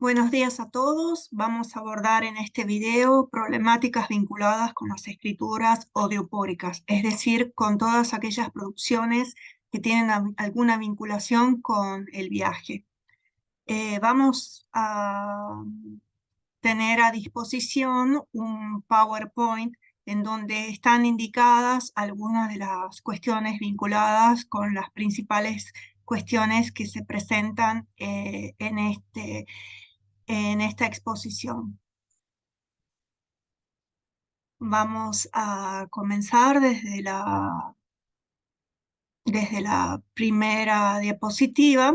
Buenos días a todos. Vamos a abordar en este video problemáticas vinculadas con las escrituras audiopóricas, es decir, con todas aquellas producciones que tienen alguna vinculación con el viaje. Vamos a tener a disposición un PowerPoint en donde están indicadas algunas de las cuestiones vinculadas con las principales cuestiones que se presentan en esta exposición. Vamos a comenzar desde la primera diapositiva.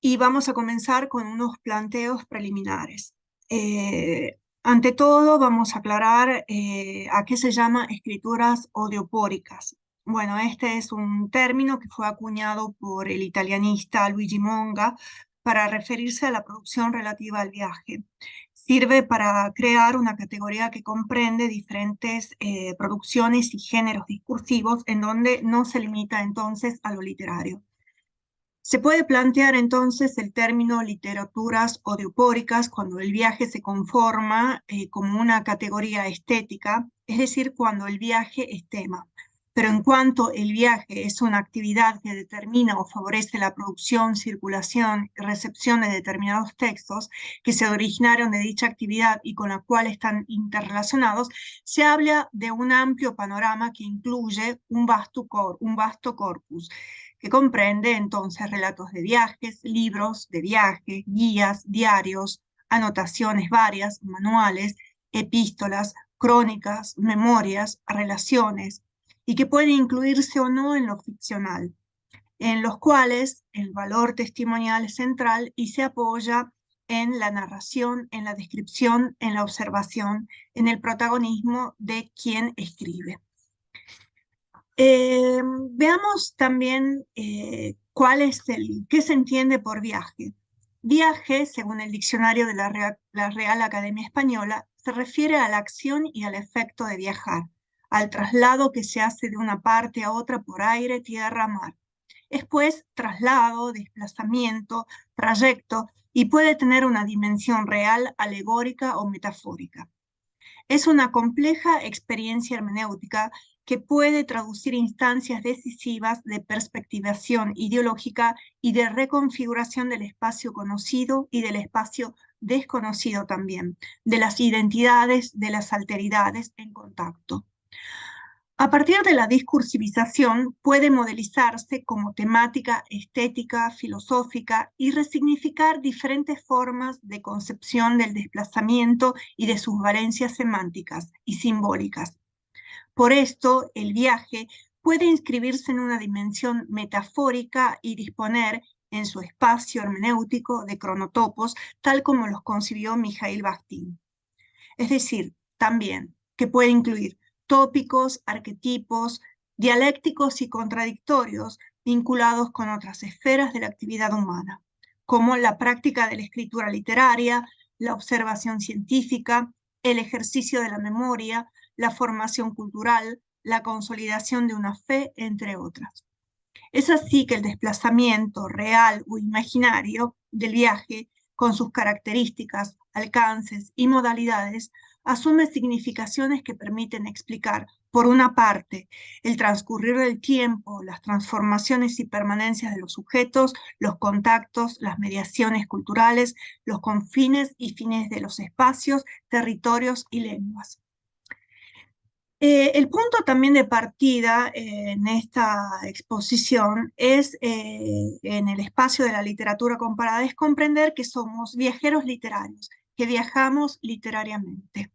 Y vamos a comenzar con unos planteos preliminares. Ante todo, vamos a aclarar a qué se llama escrituras audiopóricas. Bueno, este es un término que fue acuñado por el italianista Luigi Monga para referirse a la producción relativa al viaje. Sirve para crear una categoría que comprende diferentes producciones y géneros discursivos en donde no se limita entonces a lo literario. Se puede plantear entonces el término literaturas audiopóricas cuando el viaje se conforma como una categoría estética, es decir, cuando el viaje es tema. Pero en cuanto el viaje es una actividad que determina o favorece la producción, circulación y recepción de determinados textos que se originaron de dicha actividad y con la cual están interrelacionados, se habla de un amplio panorama que incluye un vasto corpus que comprende entonces relatos de viajes, libros de viaje, guías, diarios, anotaciones varias, manuales, epístolas, crónicas, memorias, relaciones, y que pueden incluirse o no en lo ficcional, en los cuales el valor testimonial es central y se apoya en la narración, en la descripción, en la observación, en el protagonismo de quien escribe. Veamos también qué se entiende por viaje. Viaje, según el diccionario de la Real Academia Española, se refiere a la acción y al efecto de viajar, al traslado que se hace de una parte a otra por aire, tierra, mar. Es pues traslado, desplazamiento, trayecto y puede tener una dimensión real, alegórica o metafórica. Es una compleja experiencia hermenéutica que puede traducir instancias decisivas de perspectivación ideológica y de reconfiguración del espacio conocido y del espacio desconocido también, de las identidades, de las alteridades en contacto. A partir de la discursivización puede modelizarse como temática estética, filosófica y resignificar diferentes formas de concepción del desplazamiento y de sus valencias semánticas y simbólicas. Por esto, el viaje puede inscribirse en una dimensión metafórica y disponer en su espacio hermenéutico de cronotopos, tal como los concibió Mikhail Bakhtin. Es decir, también que puede incluir tópicos, arquetipos, dialécticos y contradictorios vinculados con otras esferas de la actividad humana, como la práctica de la escritura literaria, la observación científica, el ejercicio de la memoria, la formación cultural, la consolidación de una fe, entre otras. Es así que el desplazamiento real o imaginario del viaje, con sus características, alcances y modalidades, asume significaciones que permiten explicar, por una parte, el transcurrir del tiempo, las transformaciones y permanencias de los sujetos, los contactos, las mediaciones culturales, los confines y fines de los espacios, territorios y lenguas. El punto también de partida en esta exposición es, en el espacio de la literatura comparada, es comprender que somos viajeros literarios, que viajamos literariamente.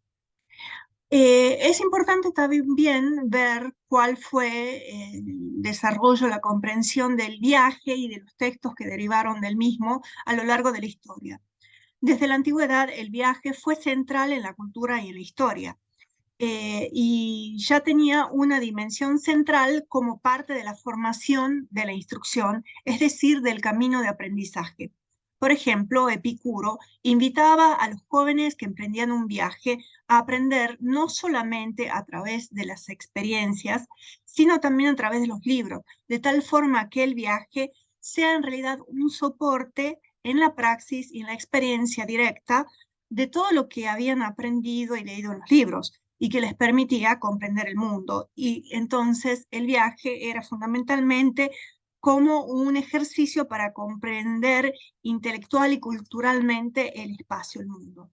Es importante también ver cuál fue el desarrollo, la comprensión del viaje y de los textos que derivaron del mismo a lo largo de la historia. Desde la antigüedad, el viaje fue central en la cultura y en la historia. Y ya tenía una dimensión central como parte de la formación de la instrucción, es decir, del camino de aprendizaje. Por ejemplo, Epicuro invitaba a los jóvenes que emprendían un viaje a aprender no solamente a través de las experiencias, sino también a través de los libros, de tal forma que el viaje sea en realidad un soporte en la praxis y en la experiencia directa de todo lo que habían aprendido y leído en los libros y que les permitía comprender el mundo. Y entonces el viaje era fundamentalmente como un ejercicio para comprender intelectual y culturalmente el espacio, el mundo.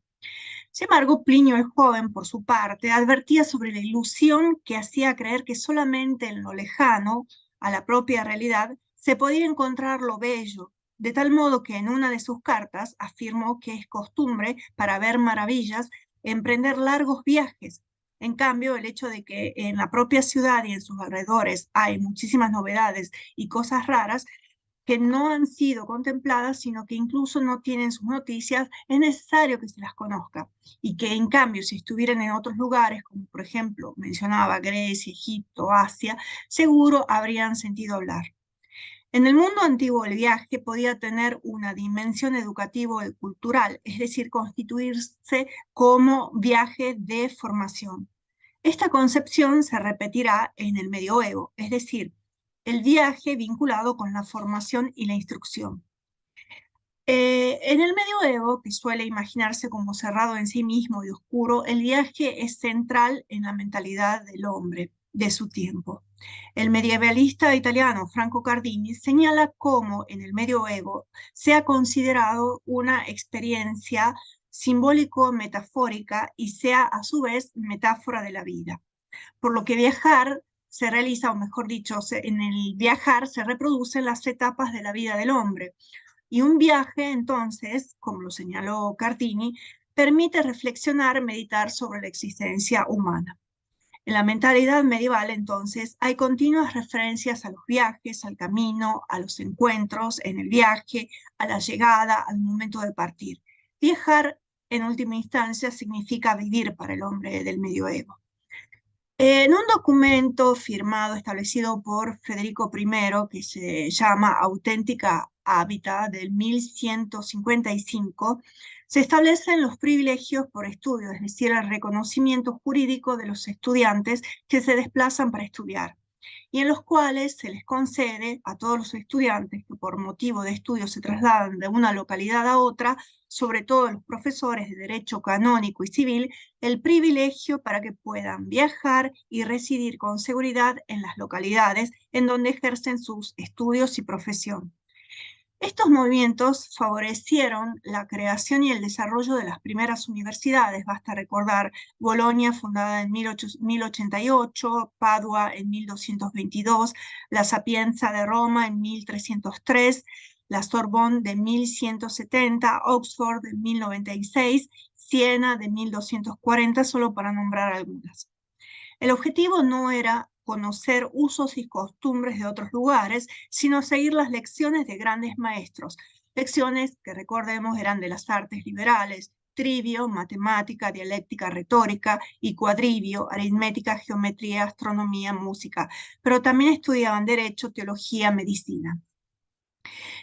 Sin embargo, Plinio el joven, por su parte, advertía sobre la ilusión que hacía creer que solamente en lo lejano, a la propia realidad, se podía encontrar lo bello, de tal modo que en una de sus cartas afirmó que es costumbre, para ver maravillas, emprender largos viajes. En cambio, el hecho de que en la propia ciudad y en sus alrededores hay muchísimas novedades y cosas raras, que no han sido contempladas, sino que incluso no tienen sus noticias, es necesario que se las conozca. Y que en cambio, si estuvieran en otros lugares, como por ejemplo mencionaba Grecia, Egipto, Asia, seguro habrían sentido hablar. En el mundo antiguo el viaje podía tener una dimensión educativa y cultural, es decir, constituirse como viaje de formación. Esta concepción se repetirá en el medioevo, es decir, el viaje vinculado con la formación y la instrucción. En el medioevo, que suele imaginarse como cerrado en sí mismo y oscuro, el viaje es central en la mentalidad del hombre de su tiempo. El medievalista italiano Franco Cardini señala cómo en el medioevo se ha considerado una experiencia simbólico-metafórica y sea a su vez metáfora de la vida. Por lo que viajar se realiza, o mejor dicho, en el viajar se reproducen las etapas de la vida del hombre. Y un viaje, entonces, como lo señaló Cardini, permite reflexionar, meditar sobre la existencia humana. En la mentalidad medieval, entonces, hay continuas referencias a los viajes, al camino, a los encuentros en el viaje, a la llegada, al momento de partir. Viajar, en última instancia, significa vivir para el hombre del medioevo. En un documento firmado, establecido por Federico I, que se llama Auténtica Hábitat del 1155, se establecen los privilegios por estudio, es decir, el reconocimiento jurídico de los estudiantes que se desplazan para estudiar, y en los cuales se les concede a todos los estudiantes que por motivo de estudio se trasladan de una localidad a otra, sobre todo los profesores de Derecho Canónico y Civil, el privilegio para que puedan viajar y residir con seguridad en las localidades en donde ejercen sus estudios y profesión. Estos movimientos favorecieron la creación y el desarrollo de las primeras universidades. Basta recordar Bolonia, fundada en 1088, Padua en 1222, la Sapienza de Roma en 1303, la Sorbonne de 1170, Oxford de 1096, Siena de 1240, solo para nombrar algunas. El objetivo no era conocer usos y costumbres de otros lugares, sino seguir las lecciones de grandes maestros, lecciones que recordemos eran de las artes liberales, trivio, matemática, dialéctica, retórica y cuadrivio, aritmética, geometría, astronomía, música, pero también estudiaban derecho, teología, medicina.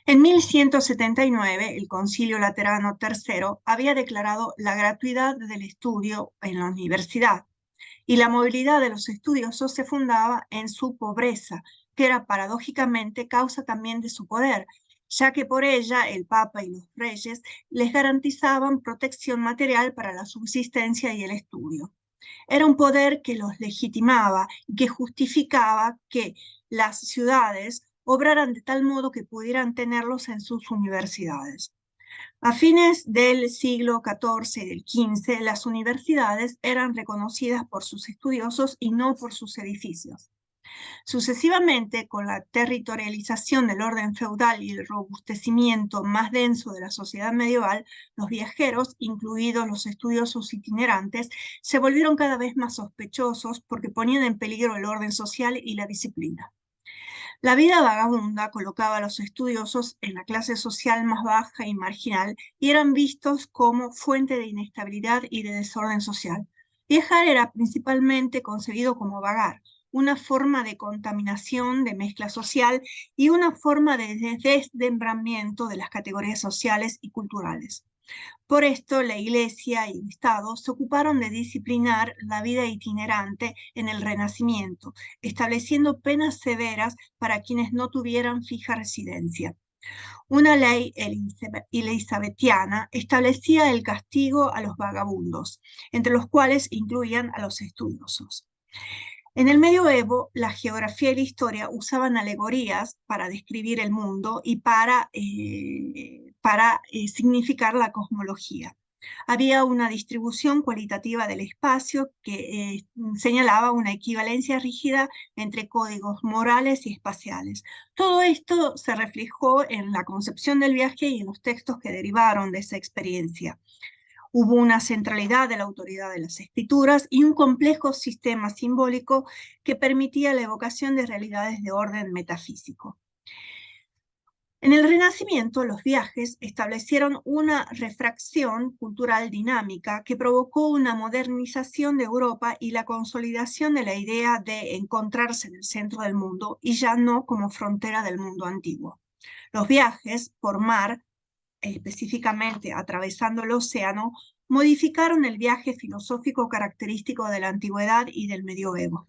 En 1179, el Concilio Laterano III había declarado la gratuidad del estudio en la universidad, y la movilidad de los estudiosos se fundaba en su pobreza, que era paradójicamente causa también de su poder, ya que por ella el Papa y los reyes les garantizaban protección material para la subsistencia y el estudio. Era un poder que los legitimaba y que justificaba que las ciudades obraran de tal modo que pudieran tenerlos en sus universidades. A fines del siglo XIV y del XV, las universidades eran reconocidas por sus estudiosos y no por sus edificios. Sucesivamente, con la territorialización del orden feudal y el robustecimiento más denso de la sociedad medieval, los viajeros, incluidos los estudiosos itinerantes, se volvieron cada vez más sospechosos porque ponían en peligro el orden social y la disciplina. La vida vagabunda colocaba a los estudiosos en la clase social más baja y marginal y eran vistos como fuente de inestabilidad y de desorden social. Viajar era principalmente concebido como vagar, una forma de contaminación, de mezcla social y una forma de desmembramiento de las categorías sociales y culturales. Por esto, la Iglesia y el Estado se ocuparon de disciplinar la vida itinerante en el Renacimiento, estableciendo penas severas para quienes no tuvieran fija residencia. Una ley elizabetiana establecía el castigo a los vagabundos, entre los cuales incluían a los estudiosos. En el medioevo, la geografía y la historia usaban alegorías para describir el mundo y para significar la cosmología. Había una distribución cualitativa del espacio que señalaba una equivalencia rígida entre códigos morales y espaciales. Todo esto se reflejó en la concepción del viaje y en los textos que derivaron de esa experiencia. Hubo una centralidad de la autoridad de las escrituras y un complejo sistema simbólico que permitía la evocación de realidades de orden metafísico. En el Renacimiento, los viajes establecieron una refracción cultural dinámica que provocó una modernización de Europa y la consolidación de la idea de encontrarse en el centro del mundo y ya no como frontera del mundo antiguo. Los viajes por mar, específicamente atravesando el océano, modificaron el viaje filosófico característico de la antigüedad y del medioevo.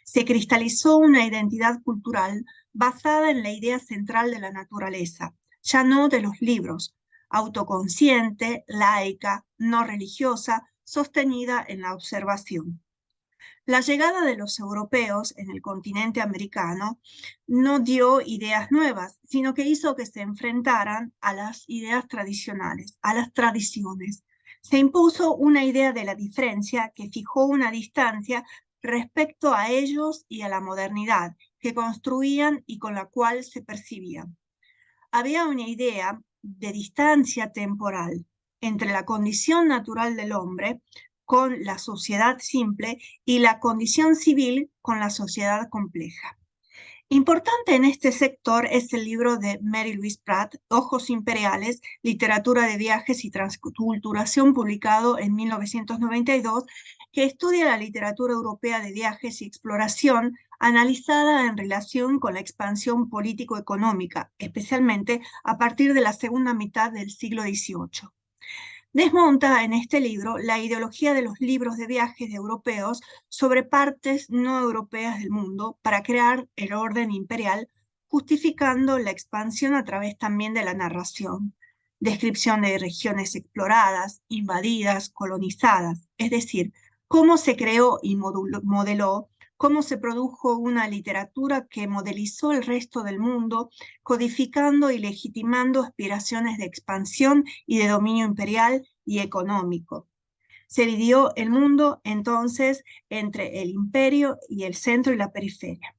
Se cristalizó una identidad cultural basada en la idea central de la naturaleza, ya no de los libros, autoconsciente, laica, no religiosa, sostenida en la observación. La llegada de los europeos en el continente americano no dio ideas nuevas, sino que hizo que se enfrentaran a las ideas tradicionales, a las tradiciones. Se impuso una idea de la diferencia que fijó una distancia respecto a ellos y a la modernidad que construían y con la cual se percibían. Había una idea de distancia temporal entre la condición natural del hombre con la sociedad simple y la condición civil con la sociedad compleja. Importante en este sector es el libro de Mary Louise Pratt, Ojos Imperiales, Literatura de Viajes y Transculturación, publicado en 1992, que estudia la literatura europea de viajes y exploración, analizada en relación con la expansión político-económica, especialmente a partir de la segunda mitad del siglo XVIII. Desmonta en este libro la ideología de los libros de viajes de europeos sobre partes no europeas del mundo para crear el orden imperial, justificando la expansión a través también de la narración, descripción de regiones exploradas, invadidas, colonizadas, es decir, cómo se creó y modeló, cómo se produjo una literatura que modelizó el resto del mundo, codificando y legitimando aspiraciones de expansión y de dominio imperial y económico. Se dividió el mundo entonces entre el imperio y el centro y la periferia.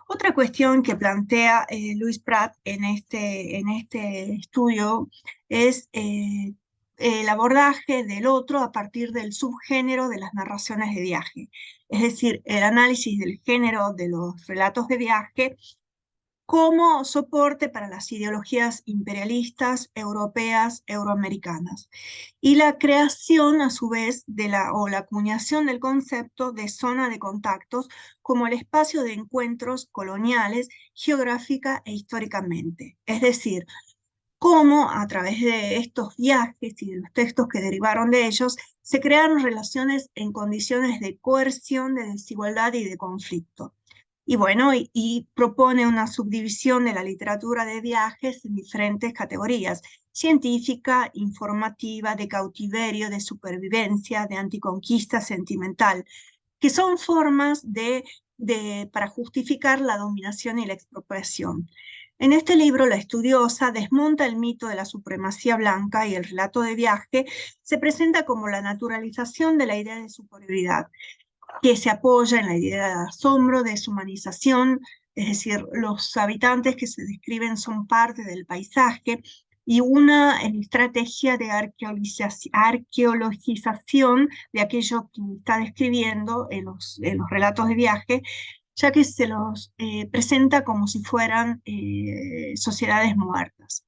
Otra cuestión que plantea Louise Pratt en este estudio es el abordaje del otro a partir del subgénero de las narraciones de viaje, es decir, el análisis del género de los relatos de viaje como soporte para las ideologías imperialistas europeas, euroamericanas, y la creación a su vez o la acuñación del concepto de zona de contactos como el espacio de encuentros coloniales geográfica e históricamente, es decir, cómo a través de estos viajes y de los textos que derivaron de ellos se crearon relaciones en condiciones de coerción, de desigualdad y de conflicto. Y bueno, y propone una subdivisión de la literatura de viajes en diferentes categorías: científica, informativa, de cautiverio, de supervivencia, de anticonquista sentimental, que son formas para justificar la dominación y la expropiación. En este libro, la estudiosa desmonta el mito de la supremacía blanca y el relato de viaje se presenta como la naturalización de la idea de superioridad, que se apoya en la idea de asombro, deshumanización, es decir, los habitantes que se describen son parte del paisaje, y una estrategia de arqueologización de aquello que está describiendo en los relatos de viaje, ya que se los presenta como si fueran sociedades muertas.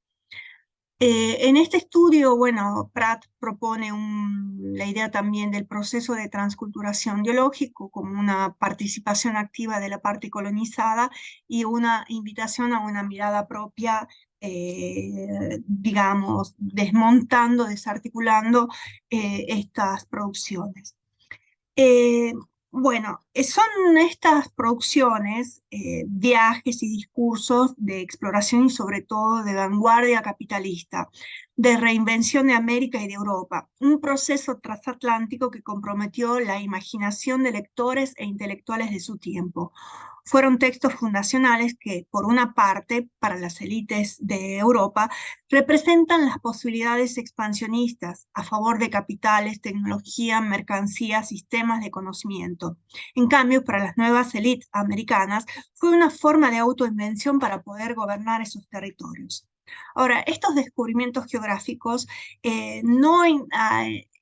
En este estudio, bueno, Pratt propone la idea también del proceso de transculturación biológico como una participación activa de la parte colonizada y una invitación a una mirada propia, digamos, desmontando, desarticulando estas producciones. Eh, bueno, son estas producciones, viajes y discursos de exploración y sobre todo de vanguardia capitalista, de reinvención de América y de Europa, un proceso transatlántico que comprometió la imaginación de lectores e intelectuales de su tiempo. Fueron textos fundacionales que, por una parte, para las élites de Europa, representan las posibilidades expansionistas a favor de capitales, tecnología, mercancías, sistemas de conocimiento. En cambio, para las nuevas élites americanas, fue una forma de autoinvención para poder gobernar esos territorios. Ahora, estos descubrimientos geográficos no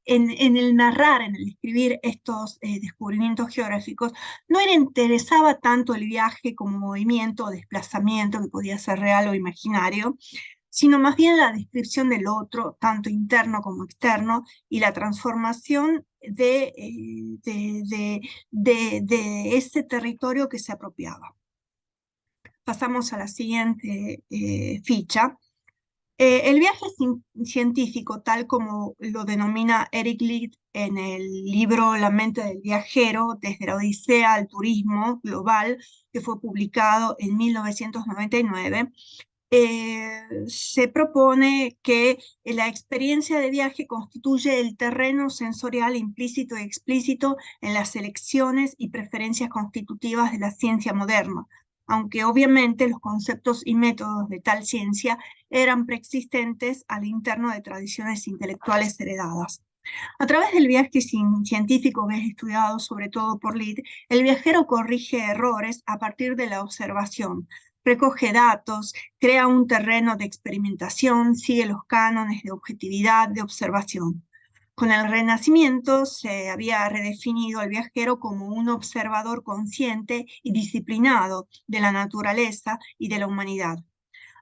en el narrar, en el escribir estos descubrimientos geográficos, no le interesaba tanto el viaje como movimiento o desplazamiento, que podía ser real o imaginario, sino más bien la descripción del otro, tanto interno como externo, y la transformación de ese territorio que se apropiaba. Pasamos a la siguiente ficha. El viaje científico, tal como lo denomina Eric Lied en el libro La mente del viajero, desde la Odisea al turismo global, que fue publicado en 1999, se propone que la experiencia de viaje constituye el terreno sensorial implícito y explícito en las elecciones y preferencias constitutivas de la ciencia moderna, aunque obviamente los conceptos y métodos de tal ciencia eran preexistentes al interno de tradiciones intelectuales heredadas. A través del viaje científico que es estudiado sobre todo por Lied, el viajero corrige errores a partir de la observación, recoge datos, crea un terreno de experimentación, sigue los cánones de objetividad, de observación. Con el Renacimiento se había redefinido al viajero como un observador consciente y disciplinado de la naturaleza y de la humanidad.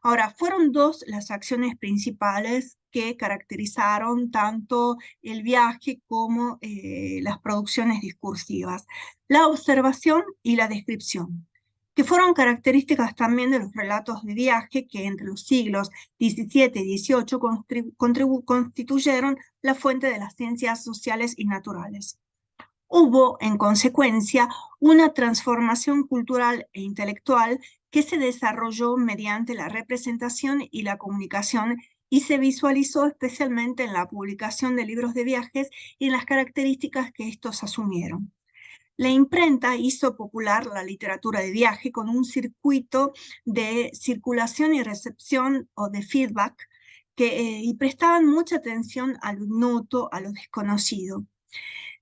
Ahora, fueron dos las acciones principales que caracterizaron tanto el viaje como las producciones discursivas, la observación y la descripción, que fueron características también de los relatos de viaje que entre los siglos XVII y XVIII constituyeron la fuente de las ciencias sociales y naturales. Hubo, en consecuencia, una transformación cultural e intelectual que se desarrolló mediante la representación y la comunicación y se visualizó especialmente en la publicación de libros de viajes y en las características que estos asumieron. La imprenta hizo popular la literatura de viaje con un circuito de circulación y recepción o de feedback y prestaban mucha atención a lo ignoto, a lo desconocido.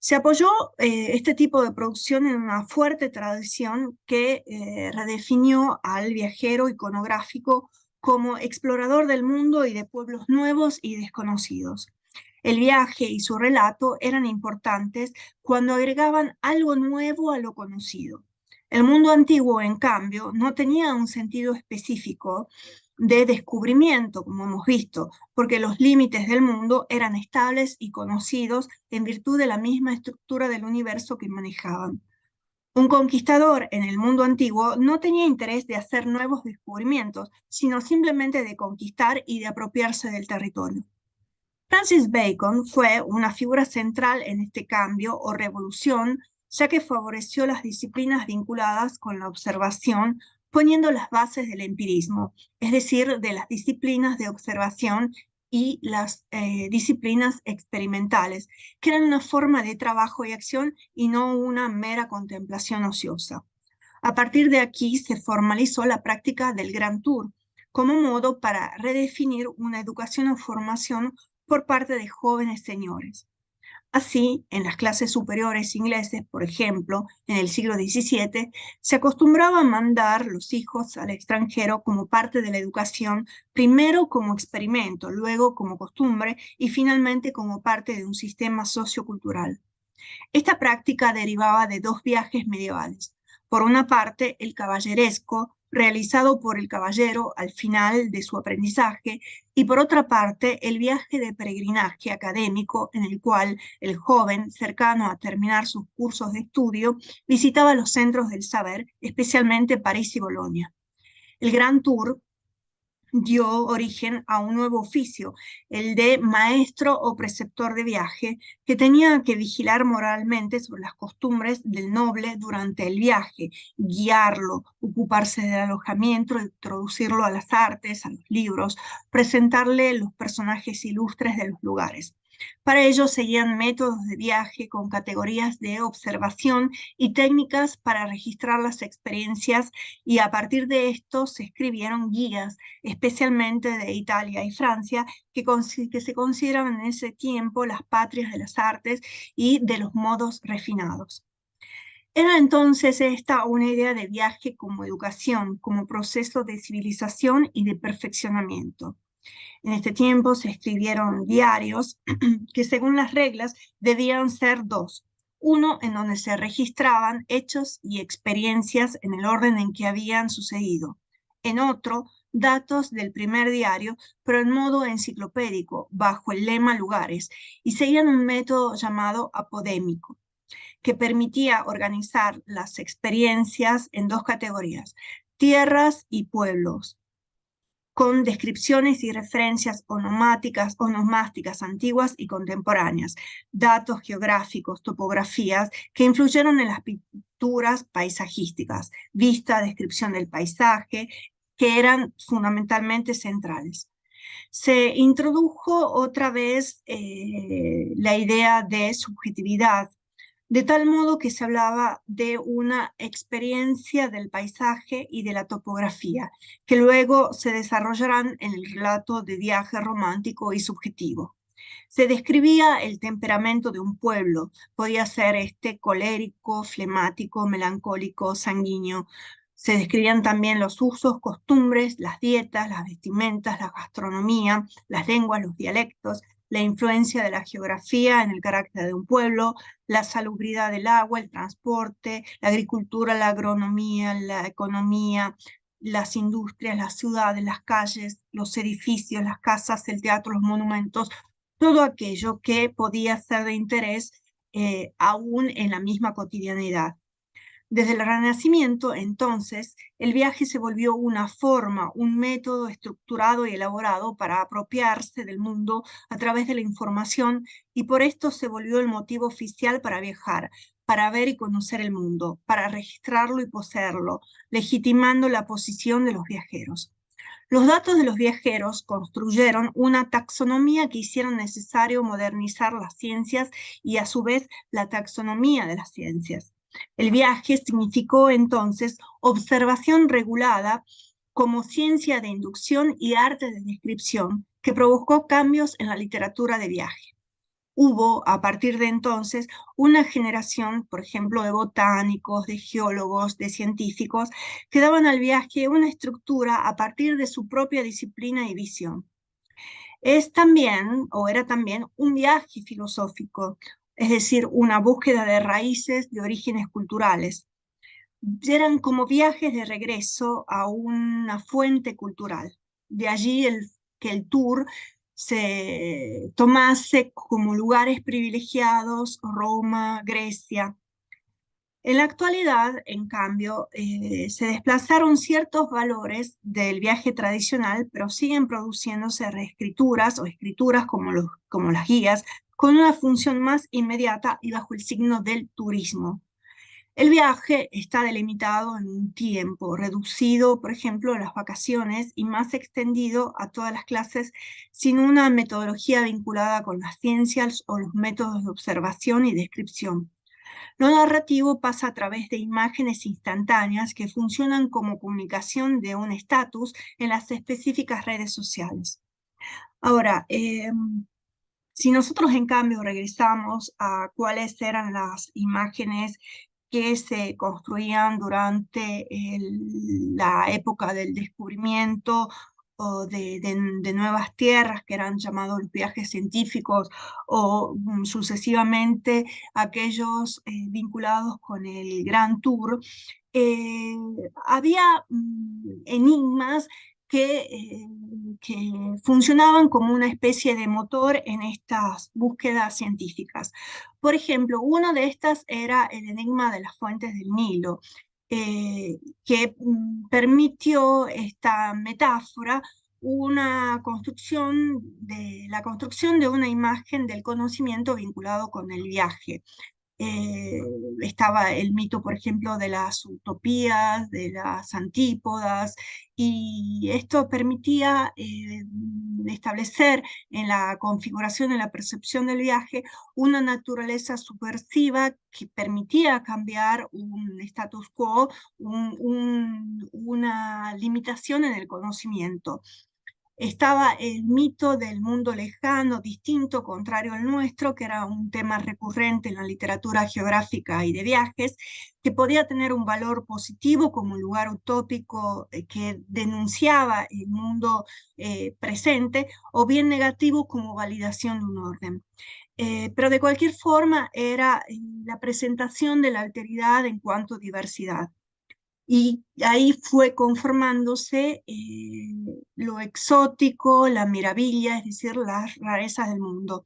Se apoyó este tipo de producción en una fuerte tradición que redefinió al viajero iconográfico como explorador del mundo y de pueblos nuevos y desconocidos. El viaje y su relato eran importantes cuando agregaban algo nuevo a lo conocido. El mundo antiguo, en cambio, no tenía un sentido específico de descubrimiento, como hemos visto, porque los límites del mundo eran estables y conocidos en virtud de la misma estructura del universo que manejaban. Un conquistador en el mundo antiguo no tenía interés de hacer nuevos descubrimientos, sino simplemente de conquistar y de apropiarse del territorio. Francis Bacon fue una figura central en este cambio o revolución, ya que favoreció las disciplinas vinculadas con la observación, poniendo las bases del empirismo, es decir, de las disciplinas de observación y las disciplinas experimentales, que eran una forma de trabajo y acción y no una mera contemplación ociosa. A partir de aquí se formalizó la práctica del Grand Tour como modo para redefinir una educación o formación por parte de jóvenes señores. Así, en las clases superiores ingleses, por ejemplo, en el siglo XVII, se acostumbraba a mandar los hijos al extranjero como parte de la educación, primero como experimento, luego como costumbre y finalmente como parte de un sistema sociocultural. Esta práctica derivaba de dos viajes medievales. Por una parte, el caballeresco, realizado por el caballero al final de su aprendizaje, y por otra parte, el viaje de peregrinaje académico en el cual el joven, cercano a terminar sus cursos de estudio, visitaba los centros del saber, especialmente París y Bolonia. El Gran Tour dio origen a un nuevo oficio, el de maestro o preceptor de viaje, que tenía que vigilar moralmente sobre las costumbres del noble durante el viaje, guiarlo, ocuparse del alojamiento, introducirlo a las artes, a los libros, presentarle los personajes ilustres de los lugares. Para ello seguían métodos de viaje con categorías de observación y técnicas para registrar las experiencias, y a partir de esto se escribieron guías, especialmente de Italia y Francia, que se consideraban en ese tiempo las patrias de las artes y de los modos refinados. Era entonces esta una idea de viaje como educación, como proceso de civilización y de perfeccionamiento. En este tiempo se escribieron diarios que, según las reglas, debían ser dos: uno en donde se registraban hechos y experiencias en el orden en que habían sucedido; en otro, datos del primer diario, pero en modo enciclopédico, bajo el lema lugares, y seguían un método llamado apodémico, que permitía organizar las experiencias en dos categorías: tierras y pueblos, con descripciones y referencias onomásticas antiguas y contemporáneas, datos geográficos, topografías que influyeron en las pinturas paisajísticas, vista, descripción del paisaje, que eran fundamentalmente centrales. Se introdujo otra vez la idea de subjetividad, de tal modo que se hablaba de una experiencia del paisaje y de la topografía, que luego se desarrollarán en el relato de viaje romántico y subjetivo. Se describía el temperamento de un pueblo, podía ser colérico, flemático, melancólico, sanguíneo. Se describían también los usos, costumbres, las dietas, las vestimentas, la gastronomía, las lenguas, los dialectos, la influencia de la geografía en el carácter de un pueblo, la salubridad del agua, el transporte, la agricultura, la agronomía, la economía, las industrias, las ciudades, las calles, los edificios, las casas, el teatro, los monumentos, todo aquello que podía ser de interés aún en la misma cotidianidad. Desde el Renacimiento, entonces, el viaje se volvió una forma, un método estructurado y elaborado para apropiarse del mundo a través de la información, y por esto se volvió el motivo oficial para viajar, para ver y conocer el mundo, para registrarlo y poseerlo, legitimando la posición de los viajeros. Los datos de los viajeros construyeron una taxonomía que hicieron necesario modernizar las ciencias y, a su vez, la taxonomía de las ciencias. El viaje significó entonces observación regulada como ciencia de inducción y arte de descripción, que provocó cambios en la literatura de viaje. Hubo, a partir de entonces, una generación, por ejemplo, de botánicos, de geólogos, de científicos, que daban al viaje una estructura a partir de su propia disciplina y visión. Es también, o era también, un viaje filosófico, es decir, una búsqueda de raíces, de orígenes culturales. Eran como viajes de regreso a una fuente cultural. De allí que el tour se tomase como lugares privilegiados Roma, Grecia. En la actualidad, en cambio, se desplazaron ciertos valores del viaje tradicional, pero siguen produciéndose reescrituras o escrituras como las guías, con una función más inmediata y bajo el signo del turismo. El viaje está delimitado en un tiempo, reducido, por ejemplo, a las vacaciones, y más extendido a todas las clases, sin una metodología vinculada con las ciencias o los métodos de observación y descripción. Lo narrativo pasa a través de imágenes instantáneas que funcionan como comunicación de un estatus en las específicas redes sociales. Ahora, si nosotros en cambio regresamos a cuáles eran las imágenes que se construían durante la época del descubrimiento o de nuevas tierras, que eran llamados los viajes científicos, o sucesivamente aquellos vinculados con el Grand Tour, eh, había enigmas que funcionaban como una especie de motor en estas búsquedas científicas. Por ejemplo, uno de estas era el enigma de las fuentes del Nilo, que permitió esta metáfora la construcción de una imagen del conocimiento vinculado con el viaje. eh, Estaba el mito, por ejemplo, de las utopías, de las antípodas, y esto permitía establecer en la configuración, en la percepción del viaje, una naturaleza subversiva que permitía cambiar un status quo, una limitación en el conocimiento. Estaba el mito del mundo lejano, distinto, contrario al nuestro, que era un tema recurrente en la literatura geográfica y de viajes, que podía tener un valor positivo como un lugar utópico que denunciaba el mundo presente, o bien negativo como validación de un orden. Pero de cualquier forma era la presentación de la alteridad en cuanto a diversidad. Y ahí fue conformándose lo exótico, la maravilla, es decir, las rarezas del mundo.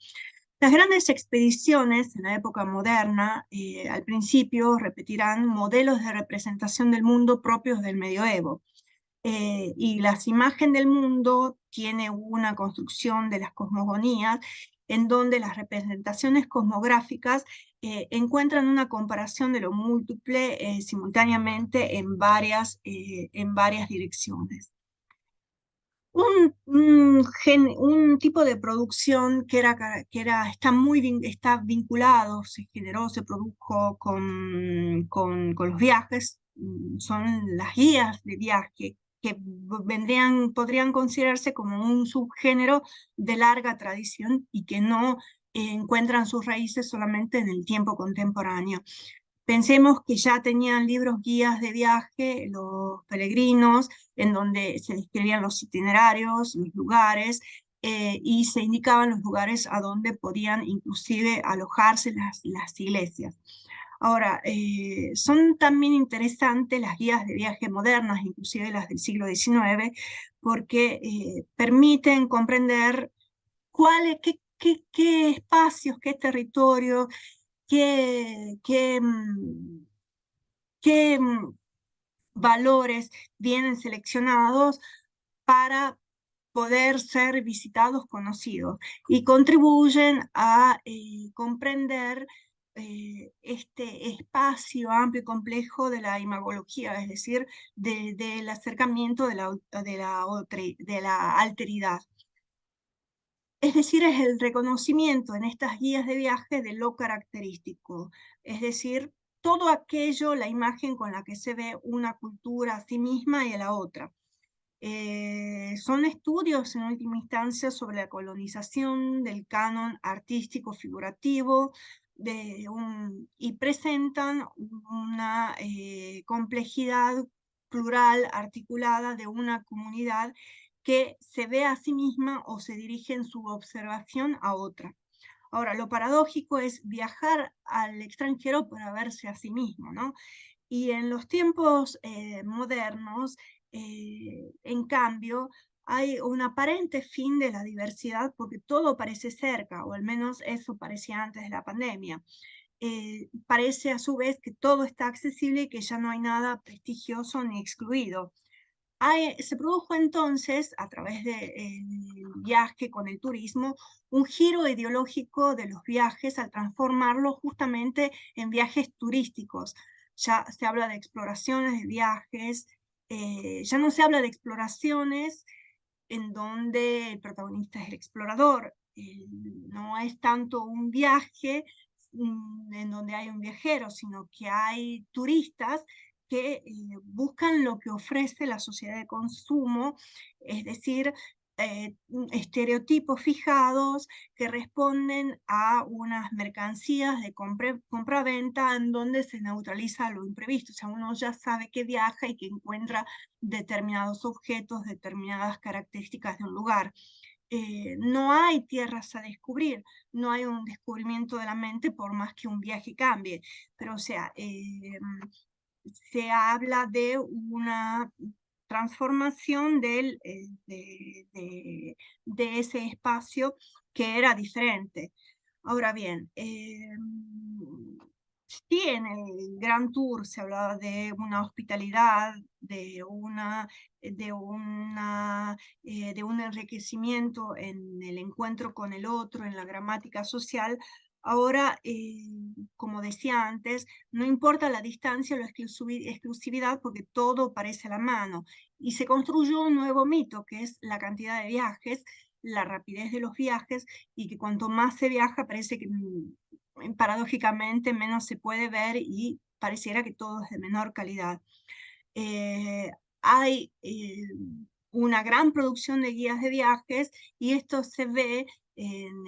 Las grandes expediciones en la época moderna, al principio, repetirán modelos de representación del mundo propios del medioevo. Y las imágenes del mundo tiene una construcción de las cosmogonías en donde las representaciones cosmográficas encuentran una comparación de lo múltiple simultáneamente en varias direcciones. Un tipo de producción está vinculado, se generó, se produjo con los viajes, son las guías de viaje, que podrían considerarse como un subgénero de larga tradición y que no encuentran sus raíces solamente en el tiempo contemporáneo. Pensemos que ya tenían libros guías de viaje, los peregrinos, en donde se describían los itinerarios, los lugares, y se indicaban los lugares a donde podían inclusive alojarse las iglesias. Ahora, son también interesantes las guías de viaje modernas, inclusive las del siglo XIX, porque permiten comprender qué espacios, qué territorios, qué, qué, qué valores vienen seleccionados para poder ser visitados, conocidos, y contribuyen a comprender este espacio amplio y complejo de la imagología, es decir, del acercamiento de la alteridad. Es decir, es el reconocimiento en estas guías de viaje de lo característico, es decir, todo aquello, la imagen con la que se ve una cultura a sí misma y a la otra. Son estudios en última instancia sobre la colonización del canon artístico figurativo y presentan una complejidad plural, articulada de una comunidad que se ve a sí misma o se dirige en su observación a otra. Ahora, lo paradójico es viajar al extranjero para verse a sí mismo, ¿no? Y en los tiempos modernos, en cambio, hay un aparente fin de la diversidad porque todo parece cerca, o al menos eso parecía antes de la pandemia. Parece a su vez que todo está accesible y que ya no hay nada prestigioso ni excluido. Se produjo entonces, a través del viaje con el turismo, un giro ideológico de los viajes al transformarlos justamente en viajes turísticos. Ya se habla de exploraciones de viajes, ya no se habla de exploraciones en donde el protagonista es el explorador. No es tanto un viaje en donde hay un viajero, sino que hay turistas que buscan lo que ofrece la sociedad de consumo, es decir, estereotipos fijados que responden a unas mercancías de compra-venta en donde se neutraliza lo imprevisto. O sea, uno ya sabe que viaja y que encuentra determinados objetos, determinadas características de un lugar. No hay tierras a descubrir, no hay un descubrimiento de la mente por más que un viaje cambie, pero o sea, se habla de una transformación de ese espacio que era diferente. Ahora bien, sí, en el Gran Tour se hablaba de una hospitalidad, de un enriquecimiento en el encuentro con el otro, en la gramática social. Ahora, como decía antes, no importa la distancia o la exclusividad porque todo parece a la mano. Y se construyó un nuevo mito, que es la cantidad de viajes, la rapidez de los viajes, y que cuanto más se viaja parece que paradójicamente menos se puede ver y pareciera que todo es de menor calidad. Hay una gran producción de guías de viajes y esto se ve en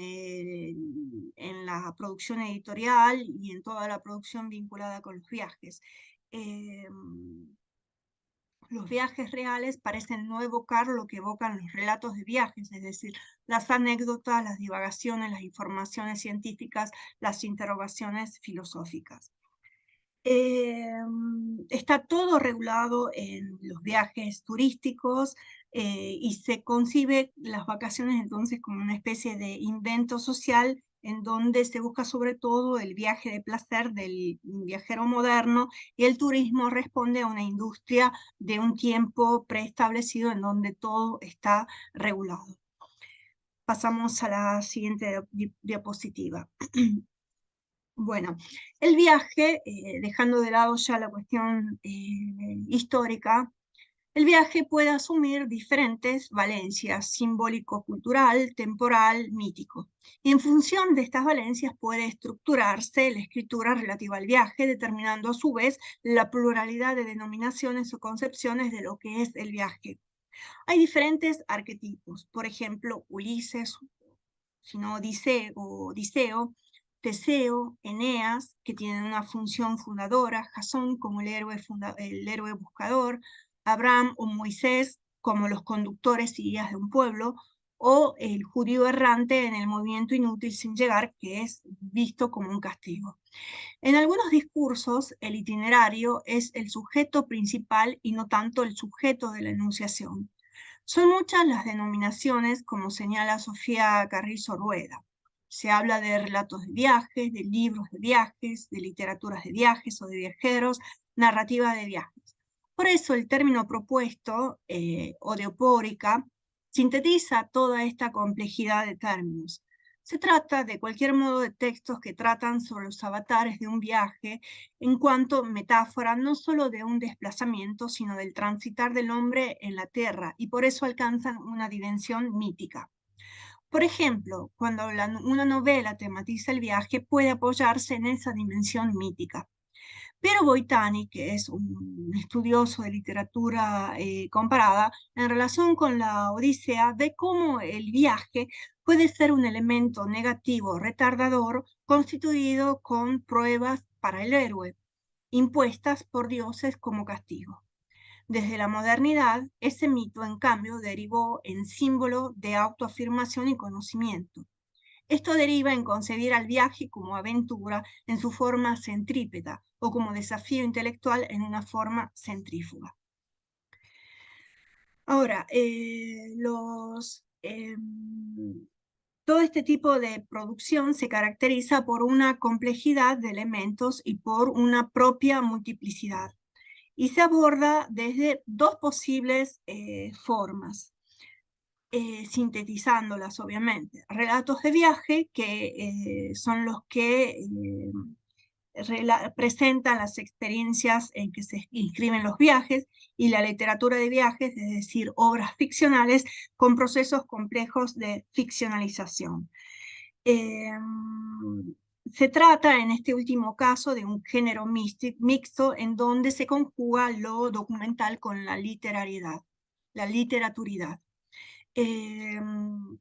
la producción editorial y en toda la producción vinculada con los viajes. Los viajes reales parecen no evocar lo que evocan los relatos de viajes, es decir, las anécdotas, las divagaciones, las informaciones científicas, las interrogaciones filosóficas. Está todo regulado en los viajes turísticos y se concibe las vacaciones entonces como una especie de invento social en donde se busca sobre todo el viaje de placer del viajero moderno y el turismo responde a una industria de un tiempo preestablecido en donde todo está regulado. Pasamos a la siguiente diapositiva. Bueno, el viaje, dejando de lado ya la cuestión histórica, el viaje puede asumir diferentes valencias, simbólico-cultural, temporal, mítico. Y en función de estas valencias puede estructurarse la escritura relativa al viaje, determinando a su vez la pluralidad de denominaciones o concepciones de lo que es el viaje. Hay diferentes arquetipos, por ejemplo, Ulises, sino Odiseo, Teseo, Eneas, que tienen una función fundadora, Jasón como el héroe buscador, Abraham o Moisés como los conductores y guías de un pueblo, o el judío errante en el movimiento inútil sin llegar, que es visto como un castigo. En algunos discursos, el itinerario es el sujeto principal y no tanto el sujeto de la enunciación. Son muchas las denominaciones, como señala Sofía Carrizo Rueda. Se habla de relatos de viajes, de libros de viajes, de literaturas de viajes o de viajeros, narrativa de viajes. Por eso el término propuesto, odeopórica, sintetiza toda esta complejidad de términos. Se trata de cualquier modo de textos que tratan sobre los avatares de un viaje en cuanto metáfora no solo de un desplazamiento, sino del transitar del hombre en la tierra, y por eso alcanzan una dimensión mítica. Por ejemplo, cuando una novela tematiza el viaje, puede apoyarse en esa dimensión mítica. Piero Boitani, que es un estudioso de literatura comparada, en relación con la Odisea, ve cómo el viaje puede ser un elemento negativo retardador constituido con pruebas para el héroe, impuestas por dioses como castigo. Desde la modernidad, ese mito, en cambio, derivó en símbolo de autoafirmación y conocimiento. Esto deriva en concebir al viaje como aventura en su forma centrípeta o como desafío intelectual en una forma centrífuga. Ahora, todo este tipo de producción se caracteriza por una complejidad de elementos y por una propia multiplicidad. Y se aborda desde dos posibles formas. Sintetizándolas obviamente. Relatos de viaje, que son los que presentan las experiencias en que se inscriben los viajes, y la literatura de viajes, es decir, obras ficcionales con procesos complejos de ficcionalización. Se trata en este último caso de un género mixto en donde se conjuga lo documental con la literaturidad. Em,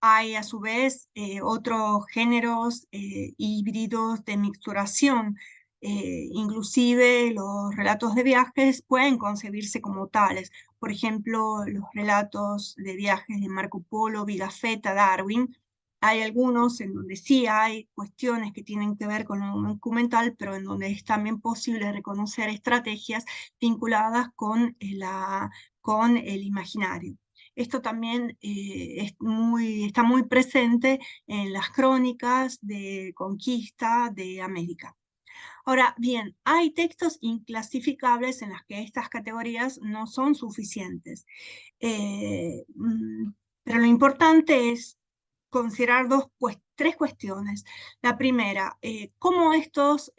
Hay a su vez otros géneros híbridos de mixturación. Inclusive los relatos de viajes pueden concebirse como tales. Por ejemplo, los relatos de viajes de Marco Polo, Pigafetta, Darwin. Hay algunos en donde sí hay cuestiones que tienen que ver con un documental, pero en donde es también posible reconocer estrategias vinculadas con el imaginario. Esto también está muy presente en las crónicas de conquista de América. Ahora bien, hay textos inclasificables en los que estas categorías no son suficientes. Eh, mm, pero lo importante es considerar tres cuestiones. La primera, cómo estas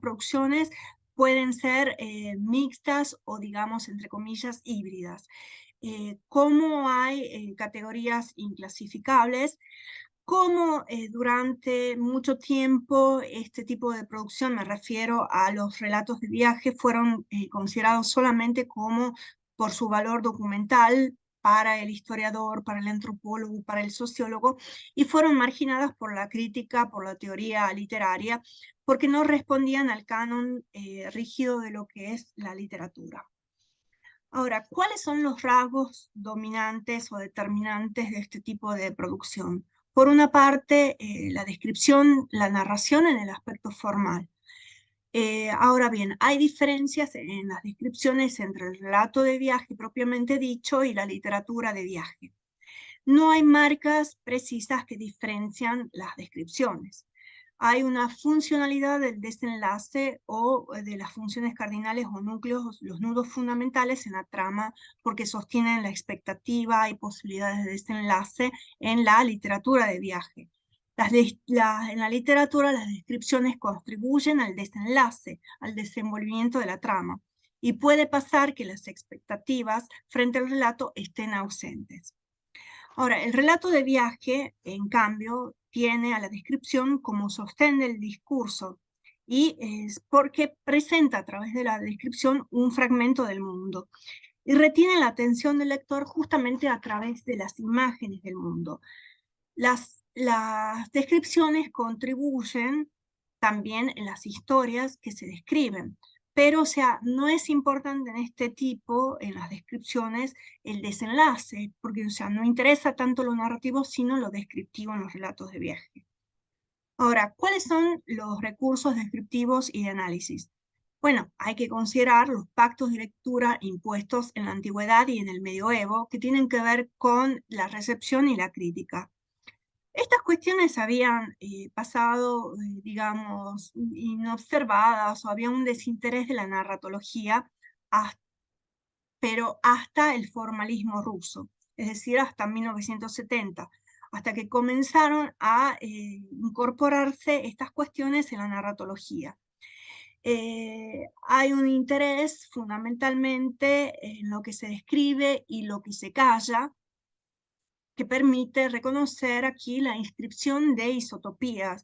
producciones pueden ser mixtas o, digamos, entre comillas, híbridas. Cómo hay categorías inclasificables, cómo durante mucho tiempo este tipo de producción, me refiero a los relatos de viaje, fueron considerados solamente como por su valor documental para el historiador, para el antropólogo, para el sociólogo, y fueron marginadas por la crítica, por la teoría literaria, porque no respondían al canon rígido de lo que es la literatura. Ahora, ¿cuáles son los rasgos dominantes o determinantes de este tipo de producción? Por una parte, la descripción, la narración en el aspecto formal. Ahora bien, hay diferencias en las descripciones entre el relato de viaje propiamente dicho y la literatura de viaje. No hay marcas precisas que diferencian las descripciones. Hay una funcionalidad del desenlace o de las funciones cardinales o núcleos, los nudos fundamentales en la trama, porque sostienen la expectativa y posibilidades de desenlace en la literatura de viaje. En la literatura las descripciones contribuyen al desenlace, al desenvolvimiento de la trama, y puede pasar que las expectativas frente al relato estén ausentes. Ahora, el relato de viaje, en cambio, tiene a la descripción como sostén del discurso y es porque presenta a través de la descripción un fragmento del mundo y retiene la atención del lector justamente a través de las imágenes del mundo. Las descripciones contribuyen también en las historias que se describen, pero o sea, no es importante en este tipo, en las descripciones, el desenlace, porque o sea, no interesa tanto lo narrativo, sino lo descriptivo en los relatos de viaje. Ahora, ¿cuáles son los recursos descriptivos y de análisis? Bueno, hay que considerar los pactos de lectura impuestos en la antigüedad y en el medioevo, que tienen que ver con la recepción y la crítica. Estas cuestiones habían pasado, digamos, inobservadas o había un desinterés de la narratología, pero hasta el formalismo ruso, es decir, hasta 1970, hasta que comenzaron a incorporarse estas cuestiones en la narratología. Hay un interés fundamentalmente en lo que se describe y lo que se calla, que permite reconocer aquí la inscripción de isotopías.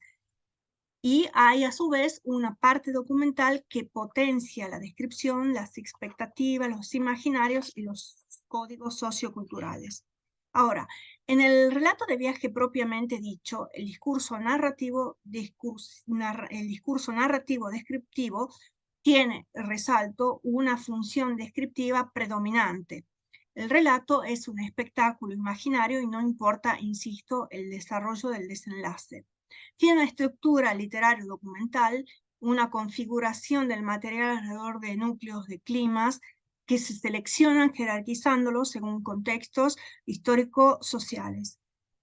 Y hay a su vez una parte documental que potencia la descripción, las expectativas, los imaginarios y los códigos socioculturales. Ahora, en el relato de viaje propiamente dicho, el discurso narrativo descriptivo tiene, resalto, una función descriptiva predominante. El relato es un espectáculo imaginario y no importa, insisto, el desarrollo del desenlace. Tiene una estructura literario documental, una configuración del material alrededor de núcleos de climas que se seleccionan jerarquizándolos según contextos histórico-sociales.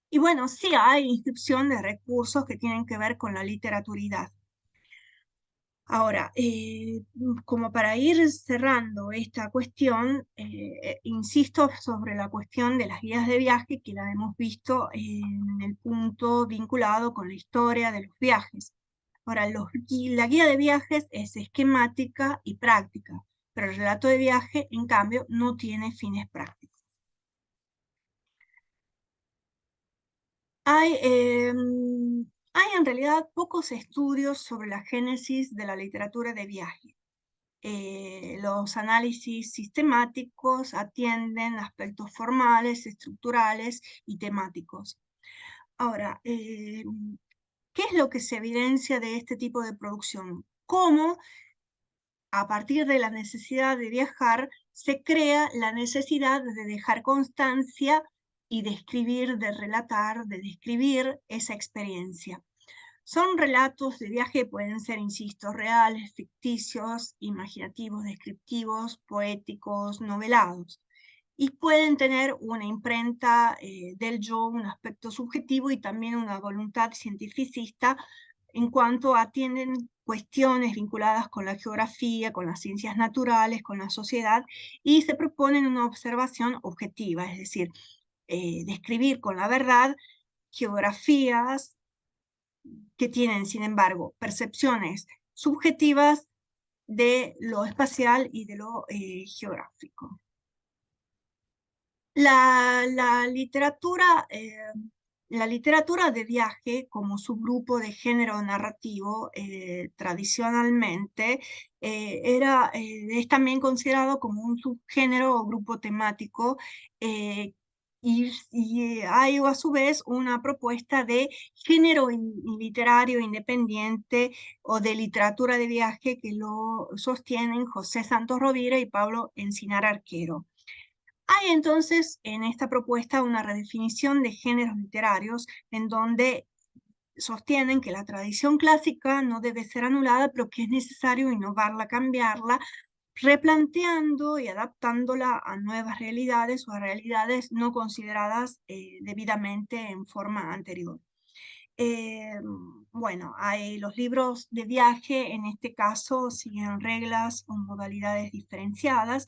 Y bueno, sí hay inscripción de recursos que tienen que ver con la literaturidad. Ahora, como para ir cerrando esta cuestión, insisto sobre la cuestión de las guías de viaje que la hemos visto en el punto vinculado con la historia de los viajes. Ahora, la guía de viajes es esquemática y práctica, pero el relato de viaje, en cambio, no tiene fines prácticos. Hay, hay en realidad pocos estudios sobre la génesis de la literatura de viaje. Los análisis sistemáticos atienden aspectos formales, estructurales y temáticos. Ahora, ¿qué es lo que se evidencia de este tipo de producción? Cómo, a partir de la necesidad de viajar, se crea la necesidad de dejar constancia y de escribir, de relatar, de describir esa experiencia. Son relatos de viaje, pueden ser, insisto, reales, ficticios, imaginativos, descriptivos, poéticos, novelados. Y pueden tener una imprenta del yo, un aspecto subjetivo y también una voluntad cientificista en cuanto atienden cuestiones vinculadas con la geografía, con las ciencias naturales, con la sociedad, y se proponen una observación objetiva, es decir, describir con la verdad geografías que tienen, sin embargo, percepciones subjetivas de lo espacial y de lo geográfico. La literatura de viaje como subgrupo de género narrativo tradicionalmente es también considerado como un subgénero o grupo temático y hay a su vez una propuesta de género literario independiente o de literatura de viaje que lo sostienen José Santos Rovira y Pablo Encinar Arquero. Hay entonces en esta propuesta una redefinición de géneros literarios en donde sostienen que la tradición clásica no debe ser anulada, pero que es necesario innovarla, cambiarla, replanteando y adaptándola a nuevas realidades o a realidades no consideradas debidamente en forma anterior. Eh, bueno, los libros de viaje en este caso siguen reglas o modalidades diferenciadas.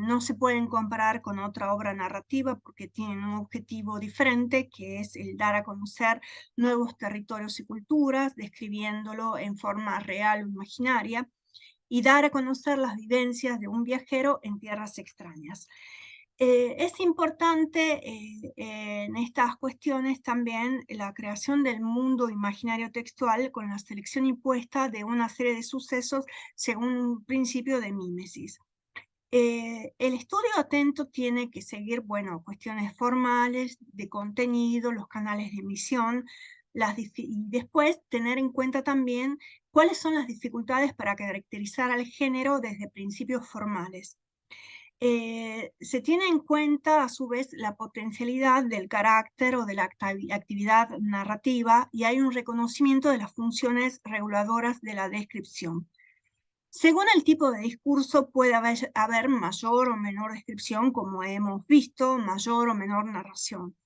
No se pueden comparar con otra obra narrativa porque tienen un objetivo diferente, que es el dar a conocer nuevos territorios y culturas, describiéndolo en forma real o imaginaria, y dar a conocer las vivencias de un viajero en tierras extrañas. Es importante en estas cuestiones también la creación del mundo imaginario textual con la selección impuesta de una serie de sucesos según un principio de mímesis. El estudio atento tiene que seguir, bueno, cuestiones formales, de contenido, los canales de emisión, y después tener en cuenta también cuáles son las dificultades para caracterizar al género desde principios formales. Se tiene en cuenta a su vez la potencialidad del carácter o de la actividad narrativa y hay un reconocimiento de las funciones reguladoras de la descripción. Según el tipo de discurso puede haber mayor o menor descripción, como hemos visto, mayor o menor narración,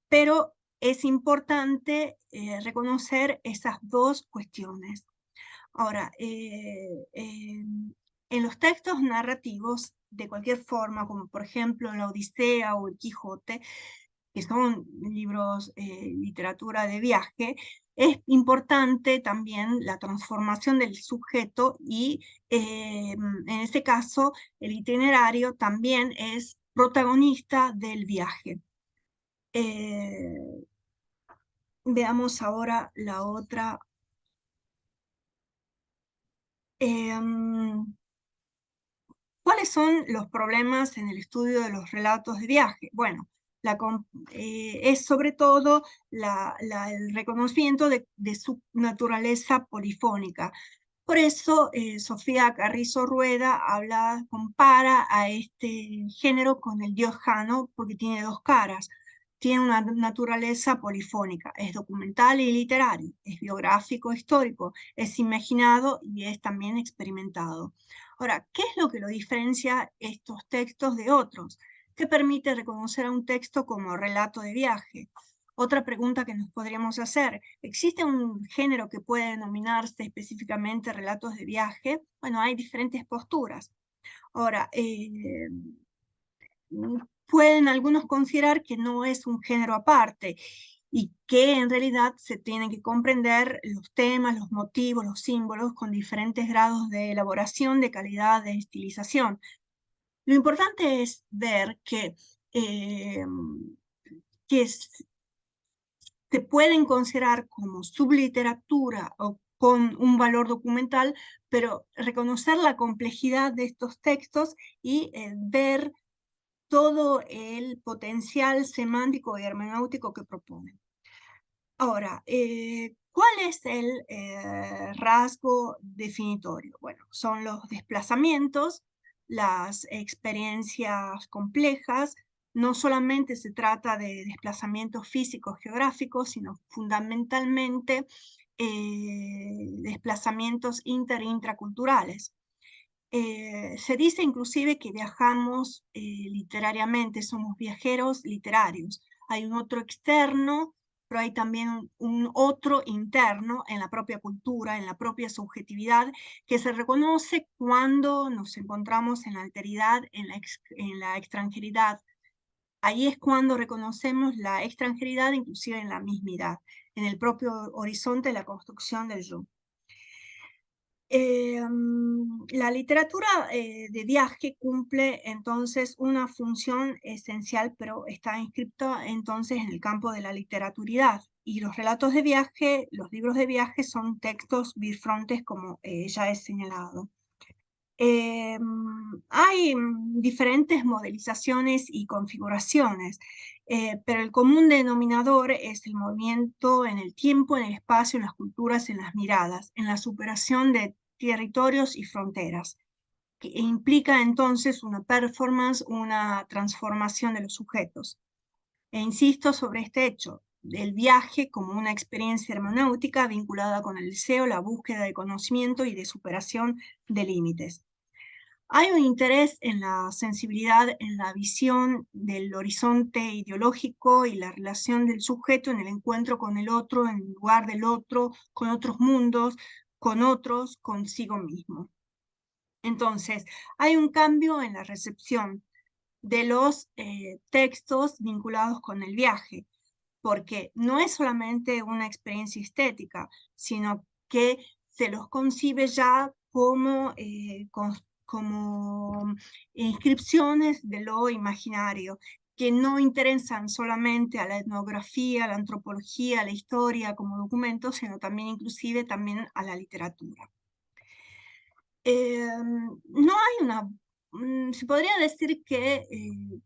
pero es importante reconocer esas dos cuestiones. Ahora, en los textos narrativos, de cualquier forma, como por ejemplo la Odisea o el Quijote, que son libros, literatura de viaje, es importante también la transformación del sujeto y en este caso el itinerario también es protagonista del viaje. Veamos ahora la otra. ¿Cuáles son los problemas en el estudio de los relatos de viaje? Bueno, es sobre todo el reconocimiento de su naturaleza polifónica. Por eso Sofía Carrizo Rueda compara a este género con el dios Jano porque tiene dos caras. Tiene una naturaleza polifónica, es documental y literario, es biográfico, histórico, es imaginado y es también experimentado. Ahora, ¿qué es lo que lo diferencia estos textos de otros? ¿Qué permite reconocer a un texto como relato de viaje? Otra pregunta que nos podríamos hacer, ¿existe un género que puede denominarse específicamente relatos de viaje? Bueno, hay diferentes posturas. Ahora, pueden algunos considerar que no es un género aparte y que en realidad se tienen que comprender los temas, los motivos, los símbolos con diferentes grados de elaboración, de calidad, de estilización. Lo importante es ver que se pueden considerar como subliteratura o con un valor documental, pero reconocer la complejidad de estos textos y ver todo el potencial semántico y hermenéutico que proponen. Ahora, ¿cuál es el rasgo definitorio? Bueno, son los desplazamientos, las experiencias complejas. No solamente se trata de desplazamientos físicos geográficos, sino fundamentalmente desplazamientos intraculturales. Se dice inclusive que viajamos literariamente, somos viajeros literarios. Hay un otro externo, pero hay también un otro interno en la propia cultura, en la propia subjetividad, que se reconoce cuando nos encontramos en la alteridad, en la extranjeridad. Ahí es cuando reconocemos la extranjeridad, inclusive en la mismidad, en el propio horizonte de la construcción del yo. La literatura de viaje cumple entonces una función esencial, pero está inscripta entonces en el campo de la literaturidad. Y los relatos de viaje, los libros de viaje son textos bifrontes, como ya he señalado. Hay diferentes modelizaciones y configuraciones, pero el común denominador es el movimiento en el tiempo, en el espacio, en las culturas, en las miradas, en la superación de territorios y fronteras, que implica entonces una performance, una transformación de los sujetos. E insisto sobre este hecho, el viaje como una experiencia hermenéutica vinculada con el deseo, la búsqueda de conocimiento y de superación de límites. Hay un interés en la sensibilidad, en la visión del horizonte ideológico y la relación del sujeto en el encuentro con el otro, en el lugar del otro, con otros mundos, con otros, consigo mismo. Entonces, hay un cambio en la recepción de los textos vinculados con el viaje, porque no es solamente una experiencia estética, sino que se los concibe ya como inscripciones de lo imaginario, que no interesan solamente a la etnografía, a la antropología, a la historia como documentos, sino también inclusive también a la literatura. No hay una, se podría decir que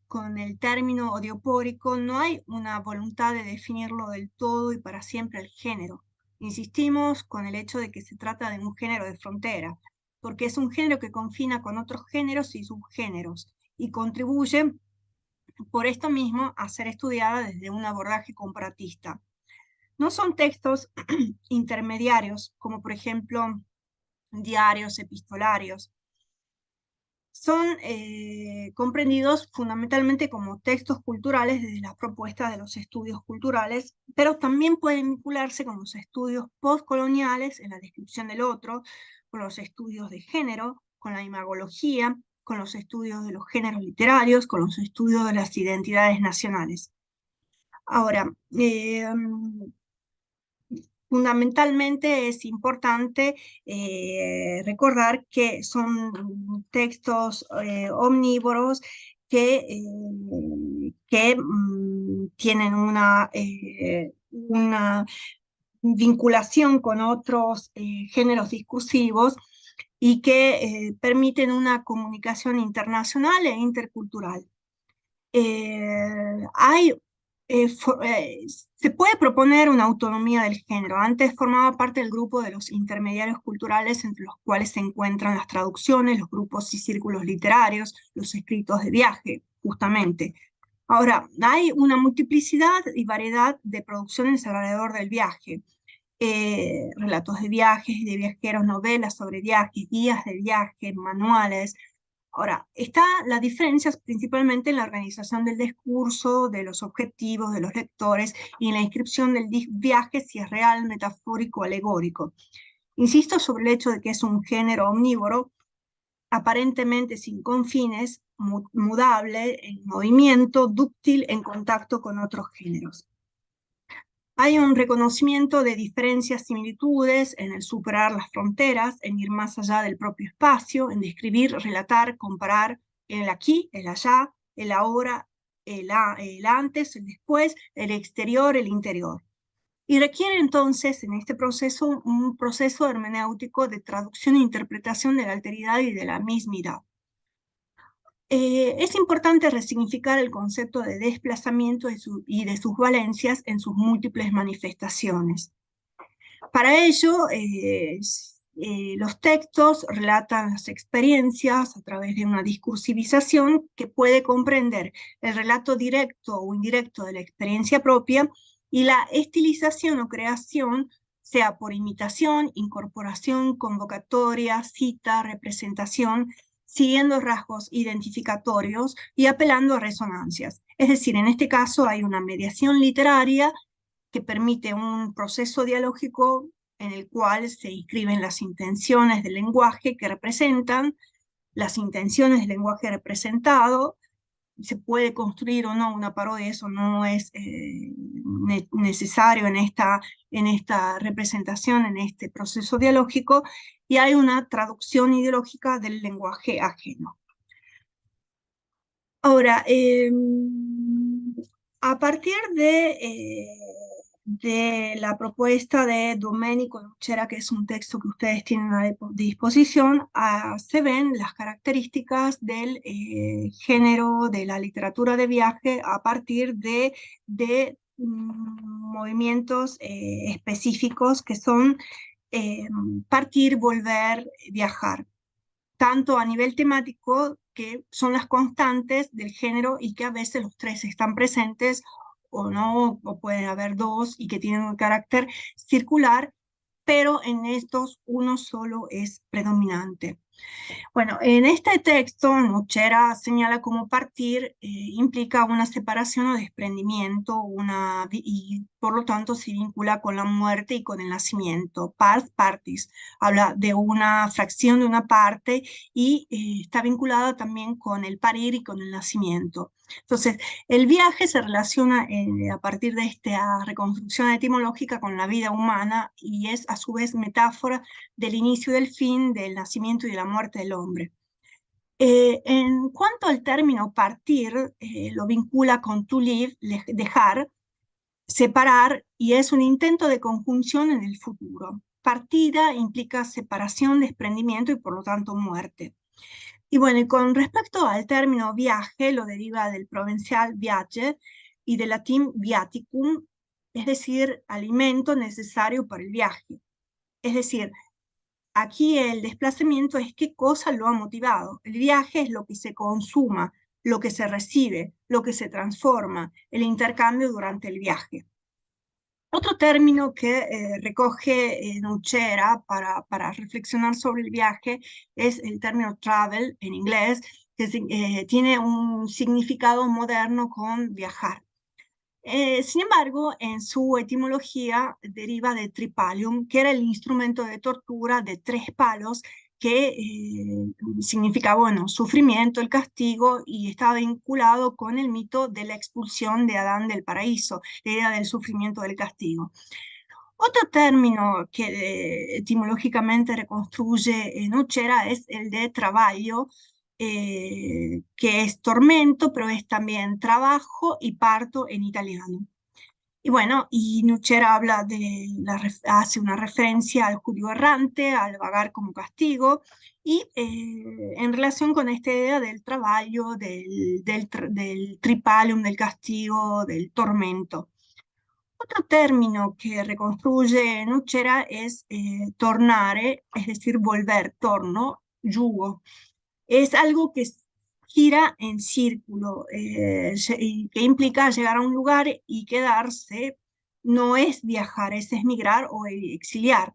con el término odiopórico no hay una voluntad de definirlo del todo y para siempre el género. Insistimos con el hecho de que se trata de un género de frontera, porque es un género que confina con otros géneros y subgéneros y contribuye por esto mismo a ser estudiada desde un abordaje comparatista. No son textos intermediarios, como por ejemplo diarios epistolarios, son comprendidos fundamentalmente como textos culturales desde las propuestas de los estudios culturales, pero también pueden vincularse con los estudios postcoloniales en la descripción del otro, con los estudios de género, con la imagología, con los estudios de los géneros literarios, con los estudios de las identidades nacionales. Ahora, fundamentalmente es importante recordar que son textos omnívoros que tienen una vinculación con otros géneros discursivos y que permiten una comunicación internacional e intercultural. Hay se puede proponer una autonomía del género. Antes formaba parte del grupo de los intermediarios culturales, entre los cuales se encuentran las traducciones, los grupos y círculos literarios, los escritos de viaje, justamente. Ahora, hay una multiplicidad y variedad de producciones alrededor del viaje. Relatos de viajes, de viajeros, novelas sobre viajes, guías de viaje, manuales. Ahora, está la diferencia principalmente en la organización del discurso, de los objetivos de los lectores y en la inscripción del viaje, si es real, metafórico, alegórico. Insisto sobre el hecho de que es un género omnívoro, aparentemente sin confines, mudable, en movimiento, dúctil, en contacto con otros géneros. Hay un reconocimiento de diferencias, similitudes en el superar las fronteras, en ir más allá del propio espacio, en describir, relatar, comparar el aquí, el allá, el ahora, el antes, el después, el exterior, el interior. y requiere entonces en este proceso un proceso hermenéutico de traducción e interpretación de la alteridad y de la mismidad. Es importante resignificar el concepto de desplazamiento y de sus valencias en sus múltiples manifestaciones. Para ello, los textos relatan las experiencias a través de una discursivización que puede comprender el relato directo o indirecto de la experiencia propia y la estilización o creación, sea por imitación, incorporación, convocatoria, cita, representación, siguiendo rasgos identificatorios y apelando a resonancias. Es decir, en este caso hay una mediación literaria que permite un proceso dialógico en el cual se inscriben las intenciones del lenguaje que representan, las intenciones del lenguaje representado, se puede construir o no una parodia, eso no es necesario en esta representación, en este proceso dialógico, y hay una traducción ideológica del lenguaje ajeno. Ahora, a partir de la propuesta de Domenico Lucera, que es un texto que ustedes tienen a disposición, se ven las características del género de la literatura de viaje a partir de movimientos específicos que son partir, volver, viajar, tanto a nivel temático, que son las constantes del género y que a veces los tres están presentes o no, o pueden haber dos y que tienen un carácter circular, pero en estos uno solo es predominante. Bueno, en este texto, Nuchera señala cómo partir implica una separación o desprendimiento, y por lo tanto se vincula con la muerte y con el nacimiento. Pars partis habla de una fracción de una parte y está vinculada también con el parir y con el nacimiento. Entonces, el viaje se relaciona a partir de esta reconstrucción etimológica con la vida humana y es a su vez metáfora del inicio y del fin, del nacimiento y de la muerte del hombre. En cuanto al término partir, lo vincula con to leave, dejar, separar, y es un intento de conjunción en el futuro. Partida implica separación, desprendimiento y por lo tanto muerte. Y bueno, y con respecto al término viaje, lo deriva del provencial viaje y del latín viaticum, es decir, alimento necesario para el viaje. Es decir, aquí el desplazamiento es qué cosa lo ha motivado. El viaje es lo que se consuma, lo que se recibe, lo que se transforma, el intercambio durante el viaje. Otro término que recoge Nuchera para reflexionar sobre el viaje es el término travel en inglés, que tiene un significado moderno con viajar. Sin embargo, en su etimología deriva de tripalium, que era el instrumento de tortura de tres palos que significaba, bueno, sufrimiento, el castigo, y estaba vinculado con el mito de la expulsión de Adán del paraíso, la idea del sufrimiento del castigo. Otro término que etimológicamente reconstruye Nuchera es el de trabajo, que es tormento, pero es también trabajo y parto en italiano. Y bueno, y Nuchera hace una referencia al judío errante, al vagar como castigo, y en relación con esta idea del trabajo, del tripalium, del castigo, del tormento. Otro término que reconstruye Nuchera es tornare, es decir, volver, torno, yugo. Es algo que gira en círculo, y que implica llegar a un lugar y quedarse. No es viajar, es migrar o exiliar.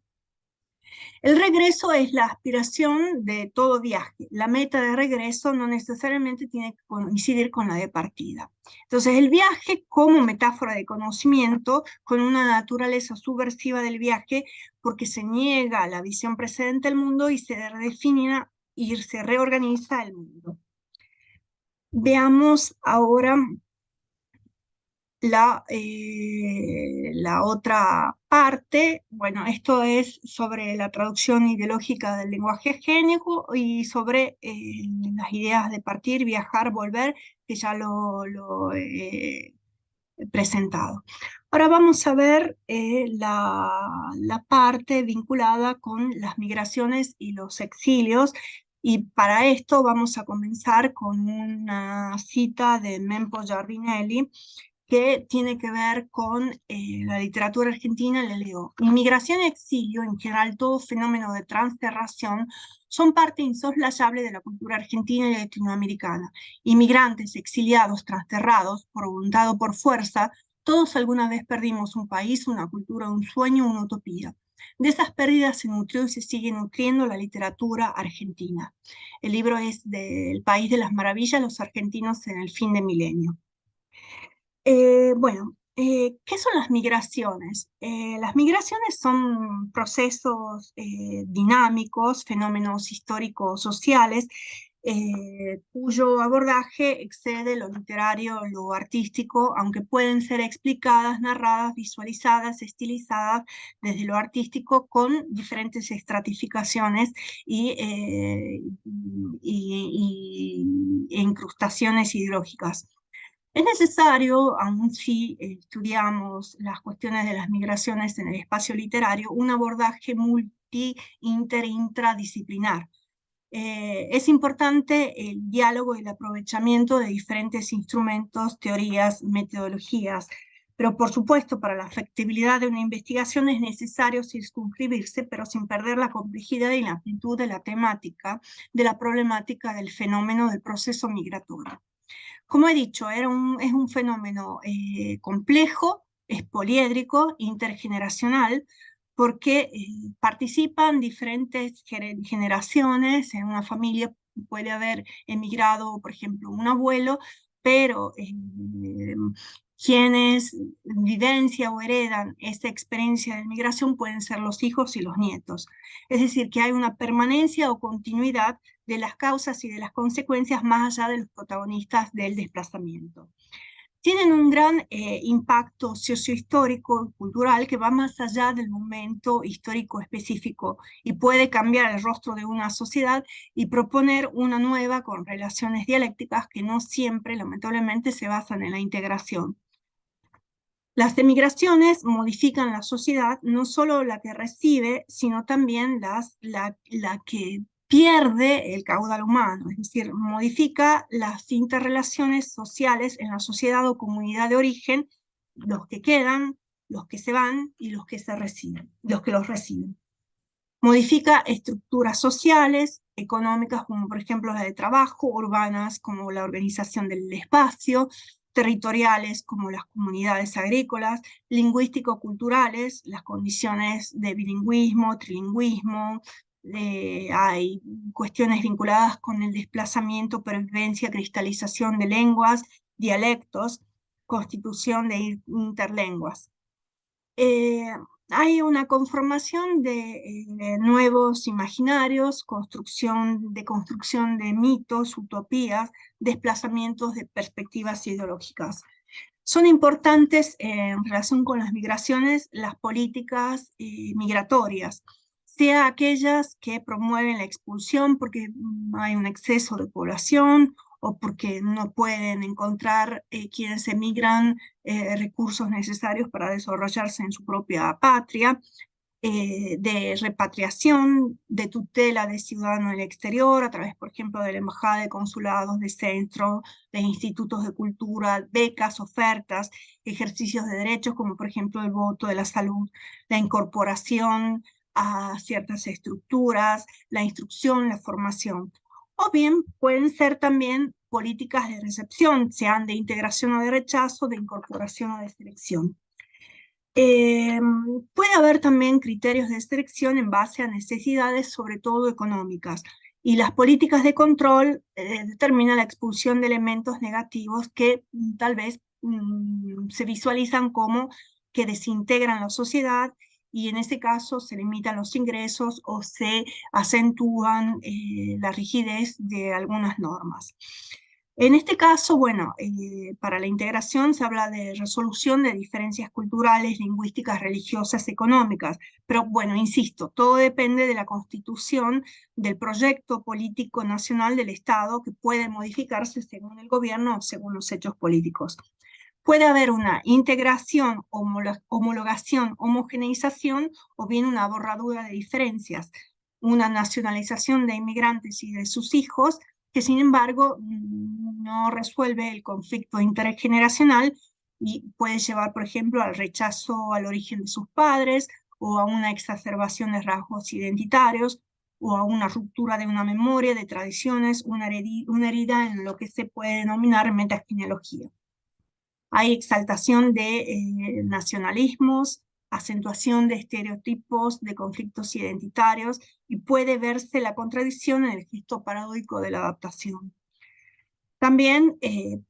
El regreso es la aspiración de todo viaje. La meta de regreso no necesariamente tiene que coincidir con la de partida. Entonces, el viaje como metáfora de conocimiento, con una naturaleza subversiva del viaje, porque se niega la visión precedente del mundo y se redefine y se reorganiza el mundo. Veamos ahora la otra parte. Bueno, esto es sobre la traducción ideológica del lenguaje génico y sobre las ideas de partir, viajar, volver, que ya lo he presentado. Ahora vamos a ver la parte vinculada con las migraciones y los exilios, y para esto vamos a comenzar con una cita de Mempo Giardinelli que tiene que ver con la literatura argentina. Le leo: inmigración y exilio, en general todo fenómeno de transterración, son parte insoslayable de la cultura argentina y latinoamericana. Inmigrantes, exiliados, transterrados, por voluntad o por fuerza, todos alguna vez perdimos un país, una cultura, un sueño, una utopía. De esas pérdidas se nutrió y se sigue nutriendo la literatura argentina. El libro es del País de las Maravillas, los argentinos en el fin de milenio. ¿Qué son las migraciones? Las migraciones son procesos dinámicos, fenómenos históricos sociales, cuyo abordaje excede lo literario, lo artístico, aunque pueden ser explicadas, narradas, visualizadas, estilizadas desde lo artístico con diferentes estratificaciones e incrustaciones ideológicas. Es necesario, aun si estudiamos las cuestiones de las migraciones en el espacio literario, un abordaje multi, inter, intradisciplinar. Es importante el diálogo y el aprovechamiento de diferentes instrumentos, teorías, metodologías, pero por supuesto para la factibilidad de una investigación es necesario circunscribirse, pero sin perder la complejidad y la amplitud de la temática, de la problemática del fenómeno del proceso migratorio. Como he dicho, es un fenómeno complejo, es poliédrico, intergeneracional, porque participan diferentes generaciones. En una familia puede haber emigrado, por ejemplo, un abuelo, pero quienes vivencian o heredan esta experiencia de migración pueden ser los hijos y los nietos. Es decir, que hay una permanencia o continuidad de las causas y de las consecuencias más allá de los protagonistas del desplazamiento. Tienen un gran impacto sociohistórico y cultural que va más allá del momento histórico específico y puede cambiar el rostro de una sociedad y proponer una nueva con relaciones dialécticas que no siempre, lamentablemente, se basan en la integración. Las emigraciones modifican la sociedad, no solo la que recibe, sino también la que pierde el caudal humano, es decir, modifica las interrelaciones sociales en la sociedad o comunidad de origen, los que quedan, los que se van y los que los reciben. Modifica estructuras sociales, económicas, como por ejemplo las de trabajo, urbanas, como la organización del espacio, territoriales, como las comunidades agrícolas, lingüístico-culturales, las condiciones de bilingüismo, trilingüismo. Hay cuestiones vinculadas con el desplazamiento, pervivencia, cristalización de lenguas, dialectos, constitución de interlenguas. Eh, Hay una conformación de nuevos imaginarios, construcción de mitos, utopías, desplazamientos de perspectivas ideológicas. Son importantes en relación con las migraciones las políticas migratorias, sea aquellas que promueven la expulsión porque hay un exceso de población o porque no pueden encontrar quienes emigran recursos necesarios para desarrollarse en su propia patria, de repatriación, de tutela de ciudadanos en el exterior, a través, por ejemplo, de la embajada, de consulados, de centros, de institutos de cultura, becas, ofertas, ejercicios de derechos, como por ejemplo el voto, de la salud, la incorporación a ciertas estructuras, la instrucción, la formación. O bien pueden ser también políticas de recepción, sean de integración o de rechazo, de incorporación o de selección. Puede haber también criterios de selección en base a necesidades, sobre todo económicas, y las políticas de control determinan la expulsión de elementos negativos que tal vez se visualizan como que desintegran la sociedad, y en ese caso se limitan los ingresos o se acentúan la rigidez de algunas normas. En este caso, bueno, para la integración se habla de resolución de diferencias culturales, lingüísticas, religiosas, económicas, pero bueno, insisto, todo depende de la constitución del proyecto político nacional del Estado que puede modificarse según el gobierno o según los hechos políticos. Puede haber una integración, homologación, homogeneización o bien una borradura de diferencias, una nacionalización de inmigrantes y de sus hijos, que sin embargo no resuelve el conflicto intergeneracional y puede llevar, por ejemplo, al rechazo al origen de sus padres o a una exacerbación de rasgos identitarios o a una ruptura de una memoria, de tradiciones, una herida en lo que se puede denominar metagenealogía. Hay exaltación de nacionalismos, acentuación de estereotipos, de conflictos identitarios, y puede verse la contradicción en el gesto paradójico de la adaptación. También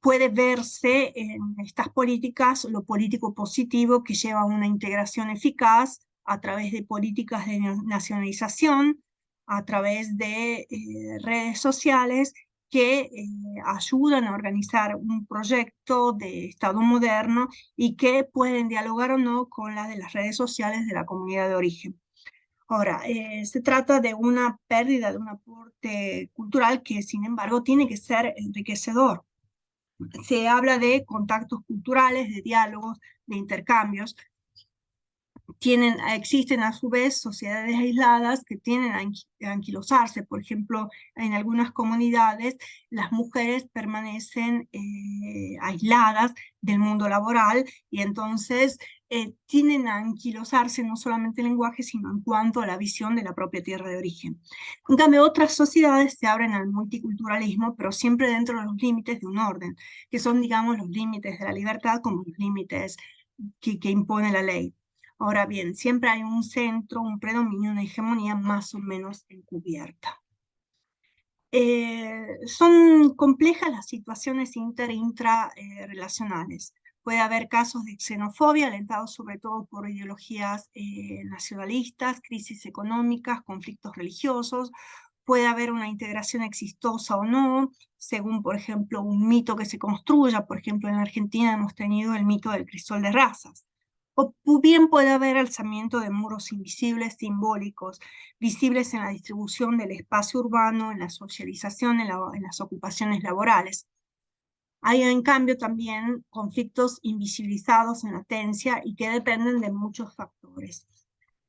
puede verse en estas políticas lo político positivo que lleva a una integración eficaz a través de políticas de nacionalización, a través de redes sociales que ayudan a organizar un proyecto de Estado moderno y que pueden dialogar o no con las de las redes sociales de la comunidad de origen. Ahora, se trata de una pérdida de un aporte cultural que, sin embargo, tiene que ser enriquecedor. Se habla de contactos culturales, de diálogos, de intercambios. Existen a su vez sociedades aisladas que tienden a anquilosarse. Por ejemplo, en algunas comunidades las mujeres permanecen aisladas del mundo laboral y entonces tienden a anquilosarse no solamente en lenguaje, sino en cuanto a la visión de la propia tierra de origen. En cambio, otras sociedades se abren al multiculturalismo, pero siempre dentro de los límites de un orden, que son, digamos, los límites de la libertad como los límites que impone la ley. Ahora bien, siempre hay un centro, un predominio, una hegemonía más o menos encubierta. Son complejas las situaciones intrarrelacionales. Puede haber casos de xenofobia alentados sobre todo por ideologías nacionalistas, crisis económicas, conflictos religiosos. Puede haber una integración exitosa o no, según, por ejemplo, un mito que se construya. Por ejemplo, en Argentina hemos tenido el mito del crisol de razas. O bien puede haber alzamiento de muros invisibles, simbólicos, visibles en la distribución del espacio urbano, en la socialización, en las ocupaciones laborales. Hay en cambio también conflictos invisibilizados en latencia y que dependen de muchos factores.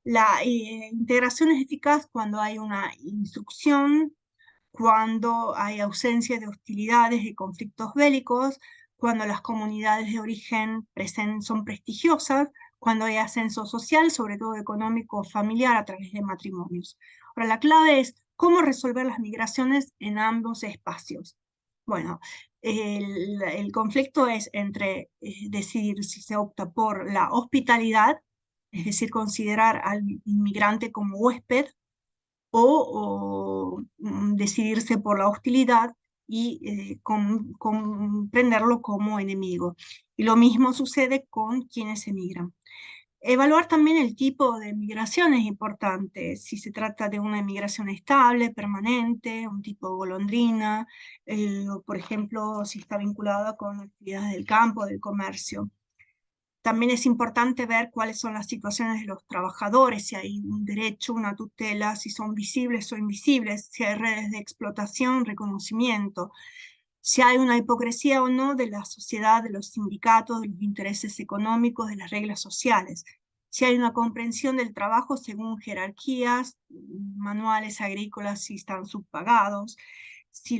La integración es eficaz cuando hay una instrucción, cuando hay ausencia de hostilidades y conflictos bélicos, cuando las comunidades de origen son prestigiosas, cuando hay ascenso social, sobre todo económico o familiar, a través de matrimonios. Ahora, la clave es cómo resolver las migraciones en ambos espacios. Bueno, el conflicto es entre decidir si se opta por la hospitalidad, es decir, considerar al inmigrante como huésped, o decidirse por la hostilidad y comprenderlo como enemigo. Y lo mismo sucede con quienes emigran. Evaluar también el tipo de migración es importante, si se trata de una migración estable, permanente, un tipo golondrina, o por ejemplo, si está vinculada con actividades del campo, del comercio. También es importante ver cuáles son las situaciones de los trabajadores, si hay un derecho, una tutela, si son visibles o invisibles, si hay redes de explotación, reconocimiento, si hay una hipocresía o no de la sociedad, de los sindicatos, de los intereses económicos, de las reglas sociales, si hay una comprensión del trabajo según jerarquías, manuales agrícolas si están subpagados, si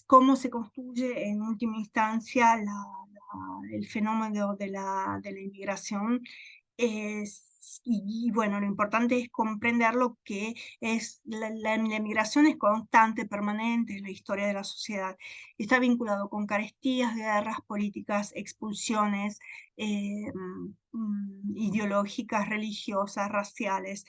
cómo se construye en última instancia el fenómeno de la inmigración. Y bueno, lo importante es comprender lo que es la migración es constante, permanente en la historia de la sociedad. Está vinculado con carestías, guerras, políticas, expulsiones ideológicas, religiosas, raciales.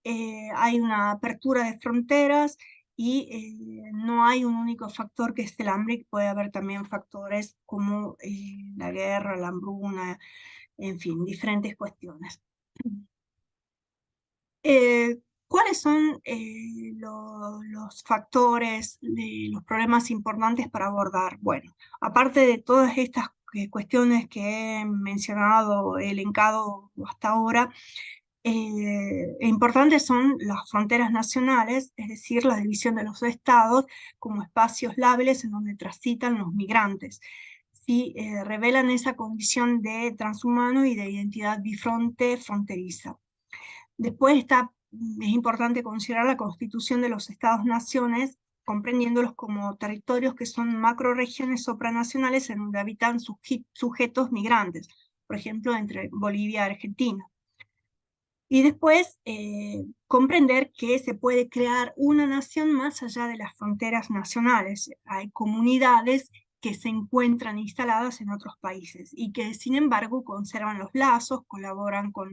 Hay una apertura de fronteras y no hay un único factor que es el hambre, puede haber también factores como la guerra, la hambruna, en fin, diferentes cuestiones. ¿Cuáles son los factores, los problemas importantes para abordar? Bueno, aparte de todas estas cuestiones que he mencionado, elencado hasta ahora, importantes son las fronteras nacionales, es decir, la división de los estados como espacios lábiles en donde transitan los migrantes. y revelan esa condición de transhumano y de identidad bifronte fronteriza. Después es importante considerar la constitución de los estados-naciones, comprendiéndolos como territorios que son macroregiones supranacionales en donde habitan sujetos migrantes, por ejemplo, entre Bolivia y Argentina. Y después comprender que se puede crear una nación más allá de las fronteras nacionales. Hay comunidades que se encuentran instaladas en otros países y que sin embargo conservan los lazos, colaboran con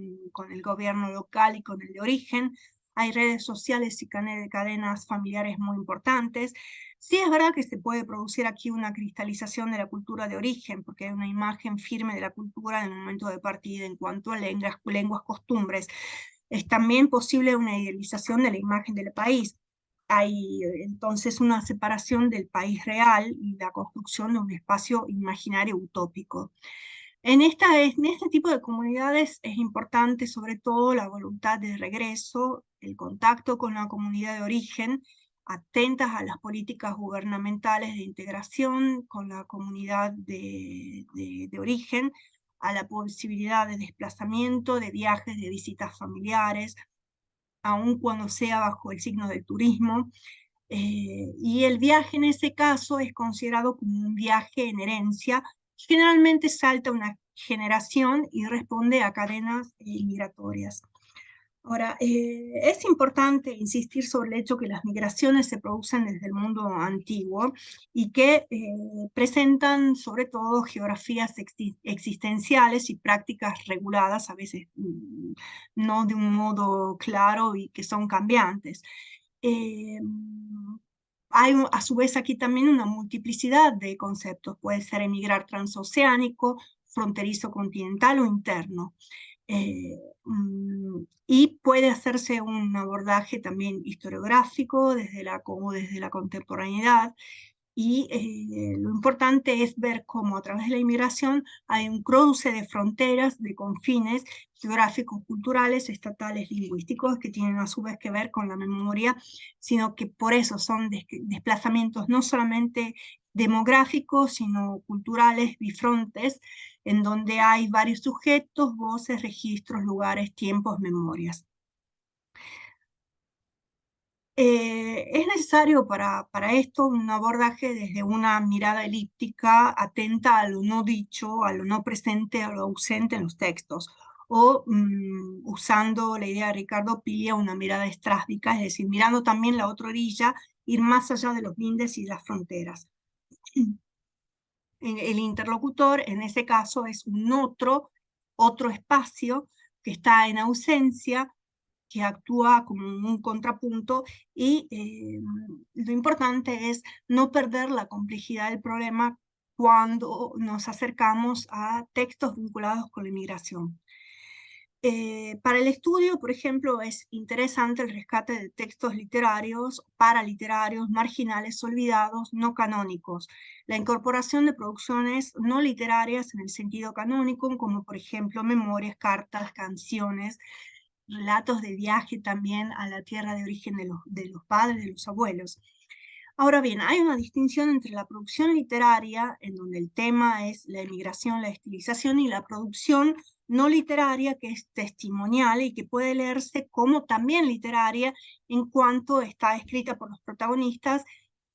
el gobierno local y con el de origen. Hay redes sociales y cadenas familiares muy importantes. Sí es verdad que se puede producir aquí una cristalización de la cultura de origen, porque hay una imagen firme de la cultura en el momento de partida en cuanto a lenguas, costumbres. Es también posible una idealización de la imagen del país. Hay entonces una separación del país real y la construcción de un espacio imaginario utópico. En este tipo de comunidades es importante sobre todo la voluntad de regreso, el contacto con la comunidad de origen, atentas a las políticas gubernamentales de integración con la comunidad de origen, a la posibilidad de desplazamiento, de viajes, de visitas familiares, aun cuando sea bajo el signo del turismo. Y el viaje en ese caso es considerado como un viaje en herencia. Generalmente salta una generación y responde a cadenas migratorias. Ahora, es importante insistir sobre el hecho que las migraciones se producen desde el mundo antiguo y que presentan sobre todo geografías existenciales y prácticas reguladas, a veces no de un modo claro y que son cambiantes. Eh, Hay a su vez aquí también una multiplicidad de conceptos. Puede ser emigrar transoceánico, fronterizo continental o interno. Y puede hacerse un abordaje también historiográfico como desde la contemporaneidad. Y lo importante es ver cómo a través de la inmigración hay un cruce de fronteras, de confines geográficos, culturales, estatales, lingüísticos, que tienen a su vez que ver con la memoria, sino que por eso son desplazamientos no solamente demográficos, sino culturales, bifrontes, en donde hay varios sujetos, voces, registros, lugares, tiempos, memorias. Es necesario para esto un abordaje desde una mirada elíptica, atenta a lo no dicho, a lo no presente, a lo ausente en los textos, o usando la idea de Ricardo Piglia, una mirada estrásbica, es decir, mirando también la otra orilla, ir más allá de los lindes y las fronteras. El interlocutor en ese caso es un otro espacio que está en ausencia, que actúa como un contrapunto y lo importante es no perder la complejidad del problema cuando nos acercamos a textos vinculados con la inmigración. Para el estudio, por ejemplo, es interesante el rescate de textos literarios, paraliterarios, marginales, olvidados, no canónicos. La incorporación de producciones no literarias en el sentido canónico, como por ejemplo memorias, cartas, canciones, relatos de viaje también a la tierra de origen de los padres, de los abuelos. Ahora bien, hay una distinción entre la producción literaria, en donde el tema es la emigración, la estilización, y la producción no literaria, que es testimonial y que puede leerse como también literaria en cuanto está escrita por los protagonistas,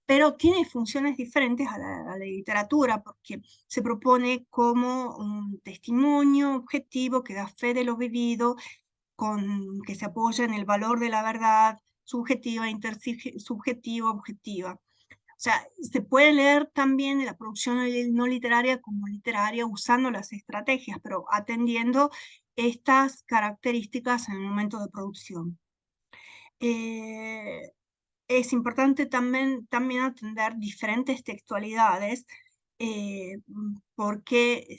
pero tiene funciones diferentes a la literatura, porque se propone como un testimonio objetivo que da fe de lo vivido, que se apoya en el valor de la verdad subjetiva, intersubjetiva, objetiva. O sea, se puede leer también la producción no literaria como literaria usando las estrategias, pero atendiendo estas características en el momento de producción. Es importante también atender diferentes textualidades porque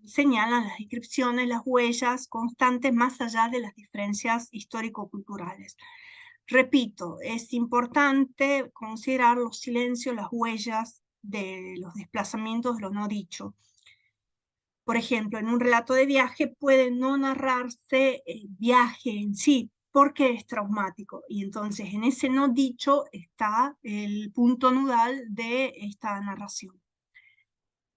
señalan las descripciones, las huellas constantes más allá de las diferencias histórico-culturales. Repito, es importante considerar los silencios, las huellas de los desplazamientos de lo no dicho. Por ejemplo, en un relato de viaje puede no narrarse el viaje en sí, porque es traumático. Y entonces en ese no dicho está el punto nodal de esta narración.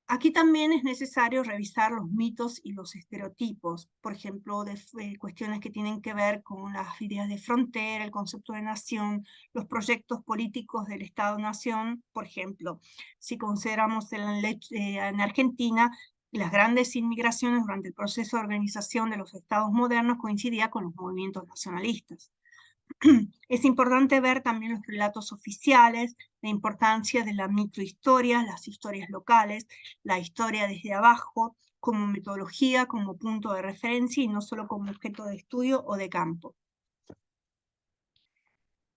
Aquí también es necesario revisar los mitos y los estereotipos, por ejemplo, de cuestiones que tienen que ver con las ideas de frontera, el concepto de nación, los proyectos políticos del Estado-nación. Por ejemplo, si consideramos en Argentina, las grandes inmigraciones durante el proceso de organización de los estados modernos coincidían con los movimientos nacionalistas. Es importante ver también los relatos oficiales, la importancia de la microhistoria, las historias locales, la historia desde abajo, como metodología, como punto de referencia y no solo como objeto de estudio o de campo.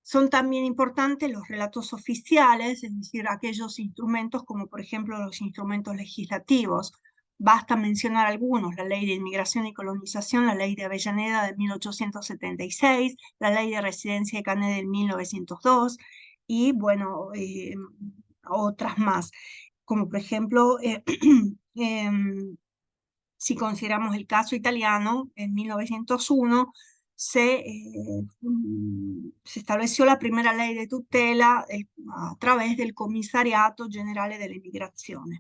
Son también importantes los relatos oficiales, es decir, aquellos instrumentos como por ejemplo los instrumentos legislativos. Basta mencionar algunos: la Ley de Inmigración y Colonización, la Ley de Avellaneda de 1876, la Ley de Residencia de Canet de 1902, y bueno, otras más, como por ejemplo, si consideramos el caso italiano, en 1901 se estableció la primera ley de tutela a través del Commissariato Generale delle Migrazioni.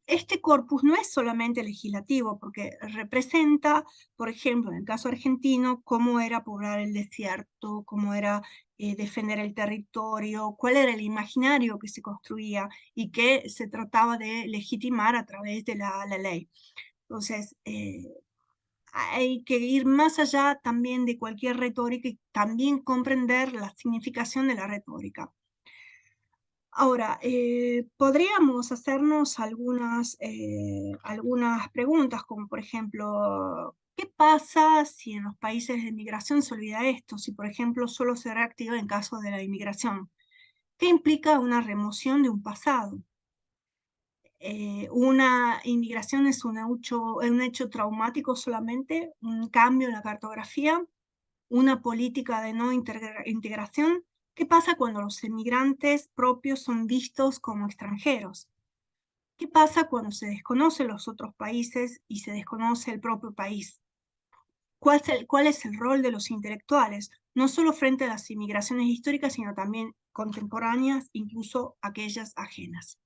Este corpus no es solamente legislativo, porque representa, por ejemplo, en el caso argentino, cómo era poblar el desierto, cómo era defender el territorio, cuál era el imaginario que se construía y que se trataba de legitimar a través de la ley. Entonces, hay que ir más allá también de cualquier retórica y también comprender la significación de la retórica. Ahora, podríamos hacernos algunas preguntas, como por ejemplo, ¿qué pasa si en los países de inmigración se olvida esto? Si, por ejemplo, solo se reactiva en caso de la inmigración. ¿Qué implica una remoción de un pasado? ¿Una inmigración es un hecho traumático solamente? ¿Un cambio en la cartografía? ¿Una política de no integración? ¿Qué pasa cuando los emigrantes propios son vistos como extranjeros? ¿Qué pasa cuando se desconocen los otros países y se desconoce el propio país? ¿Cuál es el rol de los intelectuales? No solo frente a las inmigraciones históricas, sino también contemporáneas, incluso aquellas ajenas.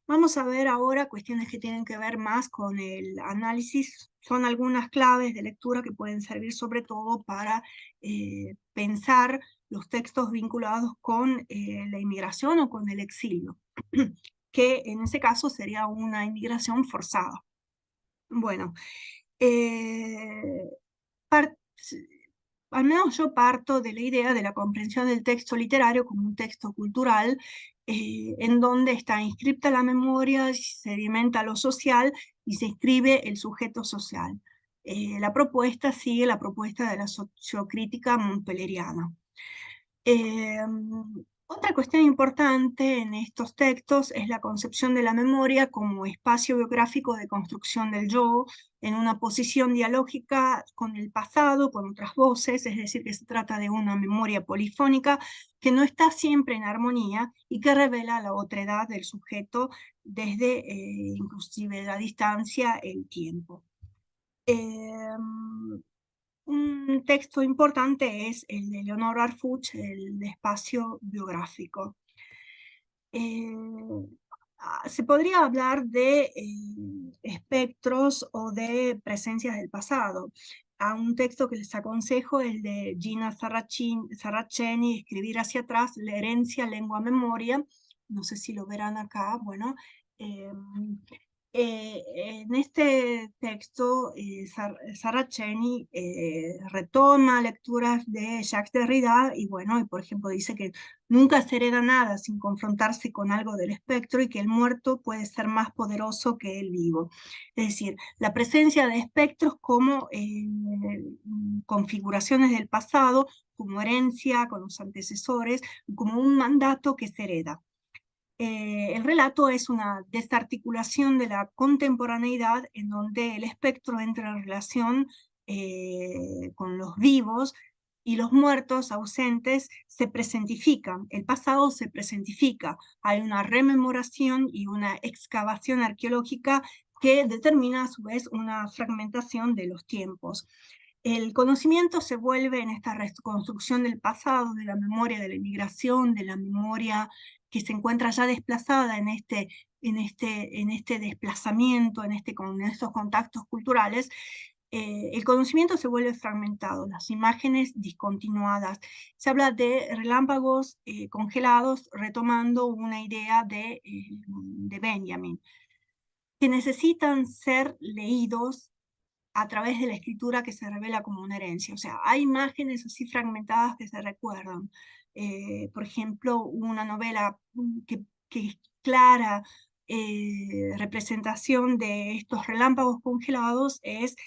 Vamos a ver ahora cuestiones que tienen que ver más con el análisis. Son algunas claves de lectura que pueden servir sobre todo para pensar los textos vinculados con la inmigración o con el exilio, que en ese caso sería una inmigración forzada. Bueno, eh, al menos yo parto de la idea de la comprensión del texto literario como un texto cultural, en donde está inscripta la memoria, se sedimenta lo social y se inscribe el sujeto social. La propuesta sigue la propuesta de la sociocrítica montpelleriana. Otra cuestión importante en estos textos es la concepción de la memoria como espacio biográfico de construcción del yo, en una posición dialógica con el pasado, con otras voces, es decir, que se trata de una memoria polifónica que no está siempre en armonía y que revela la otredad del sujeto desde inclusive la distancia, el tiempo. Un texto importante es el de Leonor Arfuch, el de espacio biográfico. Se podría hablar de espectros o de presencias del pasado. A un texto que les aconsejo es el de Gina Saraceni, Escribir hacia atrás, la herencia, lengua, memoria. No sé si lo verán acá. Bueno, en este texto, Saraceni retoma lecturas de Jacques Derrida y bueno, y por ejemplo dice que nunca se hereda nada sin confrontarse con algo del espectro y que el muerto puede ser más poderoso que el vivo. Es decir, la presencia de espectros como configuraciones del pasado, como herencia con los antecesores, como un mandato que se hereda. El relato es una desarticulación de la contemporaneidad en donde el espectro entra en relación con los vivos y los muertos ausentes se presentifican, el pasado se presentifica, hay una rememoración y una excavación arqueológica que determina a su vez una fragmentación de los tiempos. El conocimiento se vuelve en esta reconstrucción del pasado, de la memoria de la inmigración, de la memoria que se encuentra ya desplazada en este desplazamiento, con estos contactos culturales, el conocimiento se vuelve fragmentado, las imágenes discontinuadas. Se habla de relámpagos congelados, retomando una idea de Benjamin, que necesitan ser leídos a través de la escritura que se revela como una herencia. O sea, hay imágenes así fragmentadas que se recuerdan. Por ejemplo, una novela que es clara representación de estos relámpagos congelados es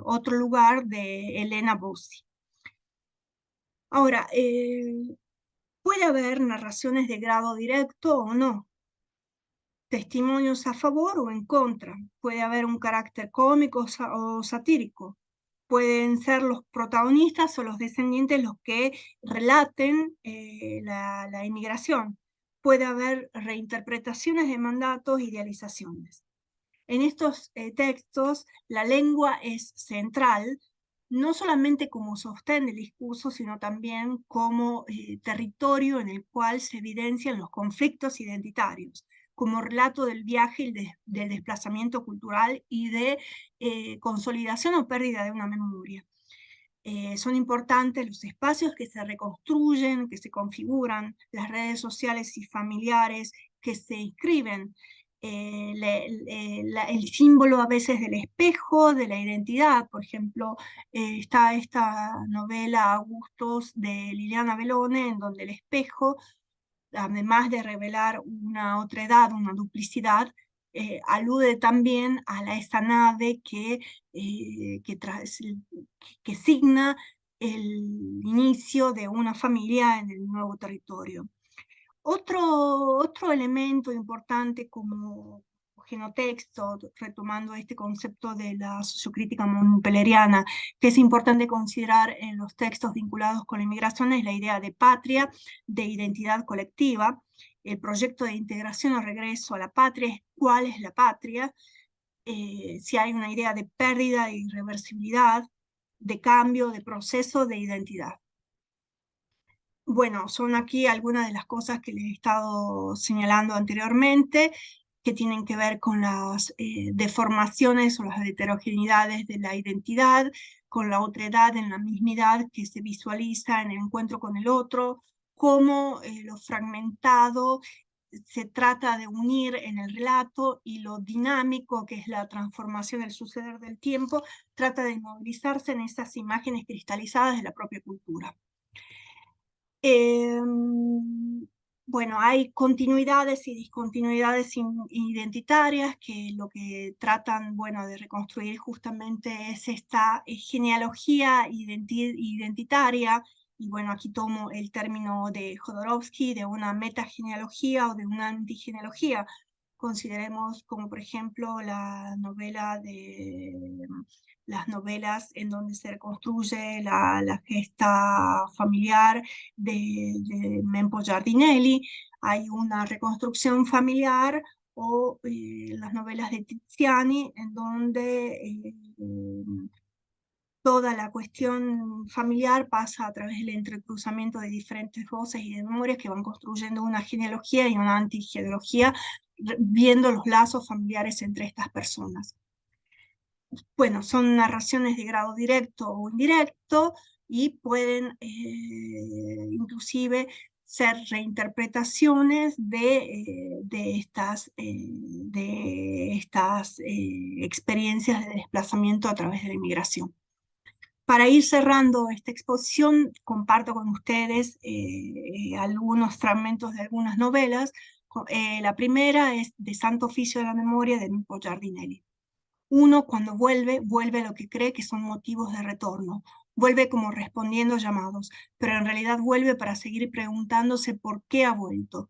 Otro lugar de Elena Bossi. Ahora, puede haber narraciones de grado directo o no, testimonios a favor o en contra, puede haber un carácter cómico o satírico, pueden ser los protagonistas o los descendientes los que relaten la inmigración, puede haber reinterpretaciones de mandatos, idealizaciones. En estos textos la lengua es central, no solamente como sostén del discurso, sino también como territorio en el cual se evidencian los conflictos identitarios, como relato del viaje y del desplazamiento cultural y de consolidación o pérdida de una memoria. Son importantes los espacios que se reconstruyen, que se configuran, las redes sociales y familiares que se inscriben, el símbolo a veces del espejo, de la identidad. Por ejemplo, está esta novela Augustos de Liliana Bellone, en donde el espejo, además de revelar una otra edad, una duplicidad, alude también a esa nave que signa el inicio de una familia en el nuevo territorio. Otro elemento importante como genotexto, retomando este concepto de la sociocrítica montpelleriana, que es importante considerar en los textos vinculados con la inmigración, es la idea de patria, de identidad colectiva, el proyecto de integración o regreso a la patria es cuál es la patria, si hay una idea de pérdida, de irreversibilidad, de cambio, de proceso, de identidad. Bueno, son aquí algunas de las cosas que les he estado señalando anteriormente, que tienen que ver con las deformaciones o las heterogeneidades de la identidad, con la otredad en la mismidad que se visualiza en el encuentro con el otro, cómo lo fragmentado se trata de unir en el relato y lo dinámico, que es la transformación, el suceder del tiempo, trata de movilizarse en esas imágenes cristalizadas de la propia cultura. Bueno, hay continuidades y discontinuidades identitarias que lo que tratan, bueno, de reconstruir justamente es esta genealogía identitaria, y bueno, aquí tomo el término de Jodorowsky, de una metagenealogía o de una antigenealogía. Consideremos como por ejemplo las novelas en donde se reconstruye la gesta familiar de Mempo Giardinelli, hay una reconstrucción familiar, o las novelas de Tiziani, en donde toda la cuestión familiar pasa a través del entrecruzamiento de diferentes voces y de memorias que van construyendo una genealogía y una antigenealogía, viendo los lazos familiares entre estas personas. Bueno, son narraciones de grado directo o indirecto y pueden inclusive ser reinterpretaciones de estas experiencias de desplazamiento a través de la inmigración. Para ir cerrando esta exposición, comparto con ustedes algunos fragmentos de algunas novelas. La primera es de Santo Oficio de la Memoria de Mempo Giardinelli. Uno, cuando vuelve, vuelve a lo que cree que son motivos de retorno. Vuelve como respondiendo llamados, pero en realidad vuelve para seguir preguntándose por qué ha vuelto.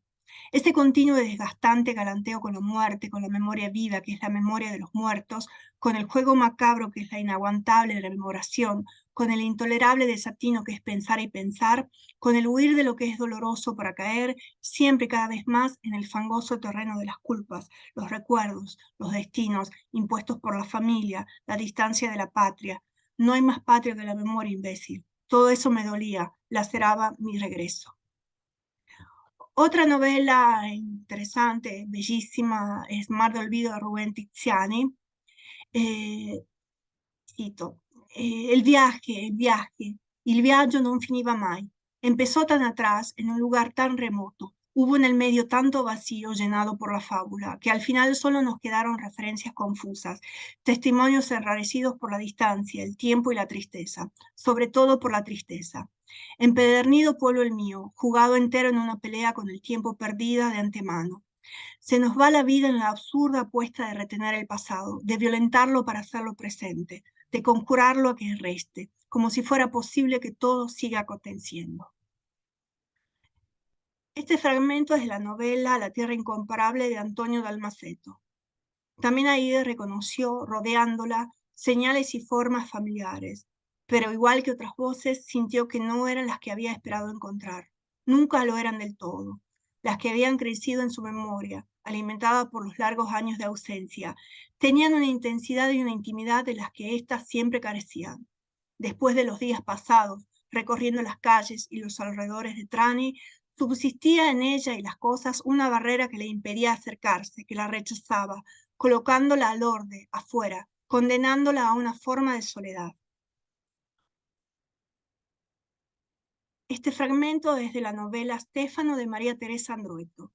Este continuo y desgastante galanteo con la muerte, con la memoria viva, que es la memoria de los muertos, con el juego macabro, que es la inaguantable rememoración, con el intolerable desatino, que es pensar y pensar, con el huir de lo que es doloroso para caer, siempre y cada vez más en el fangoso terreno de las culpas, los recuerdos, los destinos, impuestos por la familia, la distancia de la patria. No hay más patria que la memoria, imbécil. Todo eso me dolía, laceraba mi regreso. Otra novela interesante, bellísima, es Mar de Olvido de Rubén Tiziani. Eh, Cito, il viaggio non finiva mai. Empezó tan atrás, en un lugar tan remoto. Hubo en el medio tanto vacío llenado por la fábula, que al final solo nos quedaron referencias confusas, testimonios enrarecidos por la distancia, el tiempo y la tristeza, sobre todo por la tristeza. Empedernido pueblo el mío, jugado entero en una pelea con el tiempo perdida de antemano. Se nos va la vida en la absurda apuesta de retener el pasado, de violentarlo para hacerlo presente, de conjurarlo a que reste, como si fuera posible que todo siga aconteciendo. Este fragmento es de la novela La tierra incomparable de Antonio Dalmaceto. También Aide reconoció, rodeándola, señales y formas familiares, pero igual que otras voces, sintió que no eran las que había esperado encontrar. Nunca lo eran del todo. Las que habían crecido en su memoria, alimentadas por los largos años de ausencia, tenían una intensidad y una intimidad de las que éstas siempre carecían. Después de los días pasados, recorriendo las calles y los alrededores de Trani, subsistía en ella y las cosas una barrera que le impedía acercarse, que la rechazaba, colocándola al orde, afuera, condenándola a una forma de soledad. Este fragmento es de la novela Stefano de María Teresa Andrueto.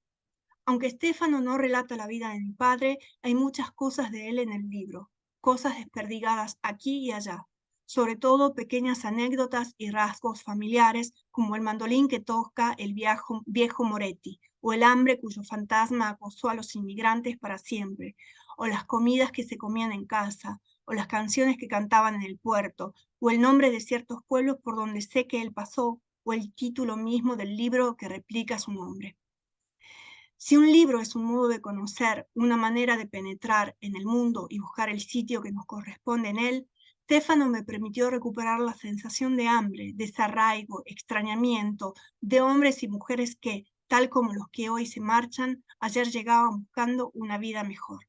Aunque Stefano no relata la vida de mi padre, hay muchas cosas de él en el libro, cosas desperdigadas aquí y allá, sobre todo pequeñas anécdotas y rasgos familiares, como el mandolín que toca el viejo Moretti, o el hambre cuyo fantasma acosó a los inmigrantes para siempre, o las comidas que se comían en casa, o las canciones que cantaban en el puerto, o el nombre de ciertos pueblos por donde sé que él pasó, o el título mismo del libro que replica su nombre. Si un libro es un modo de conocer, una manera de penetrar en el mundo y buscar el sitio que nos corresponde en él, Stefano me permitió recuperar la sensación de hambre, desarraigo, extrañamiento, de hombres y mujeres que, tal como los que hoy se marchan, ayer llegaban buscando una vida mejor.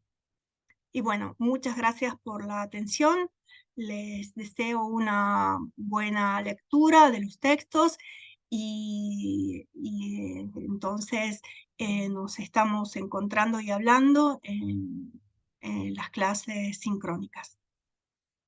Y bueno, muchas gracias por la atención. Les deseo una buena lectura de los textos y entonces nos estamos encontrando y hablando en las clases sincrónicas.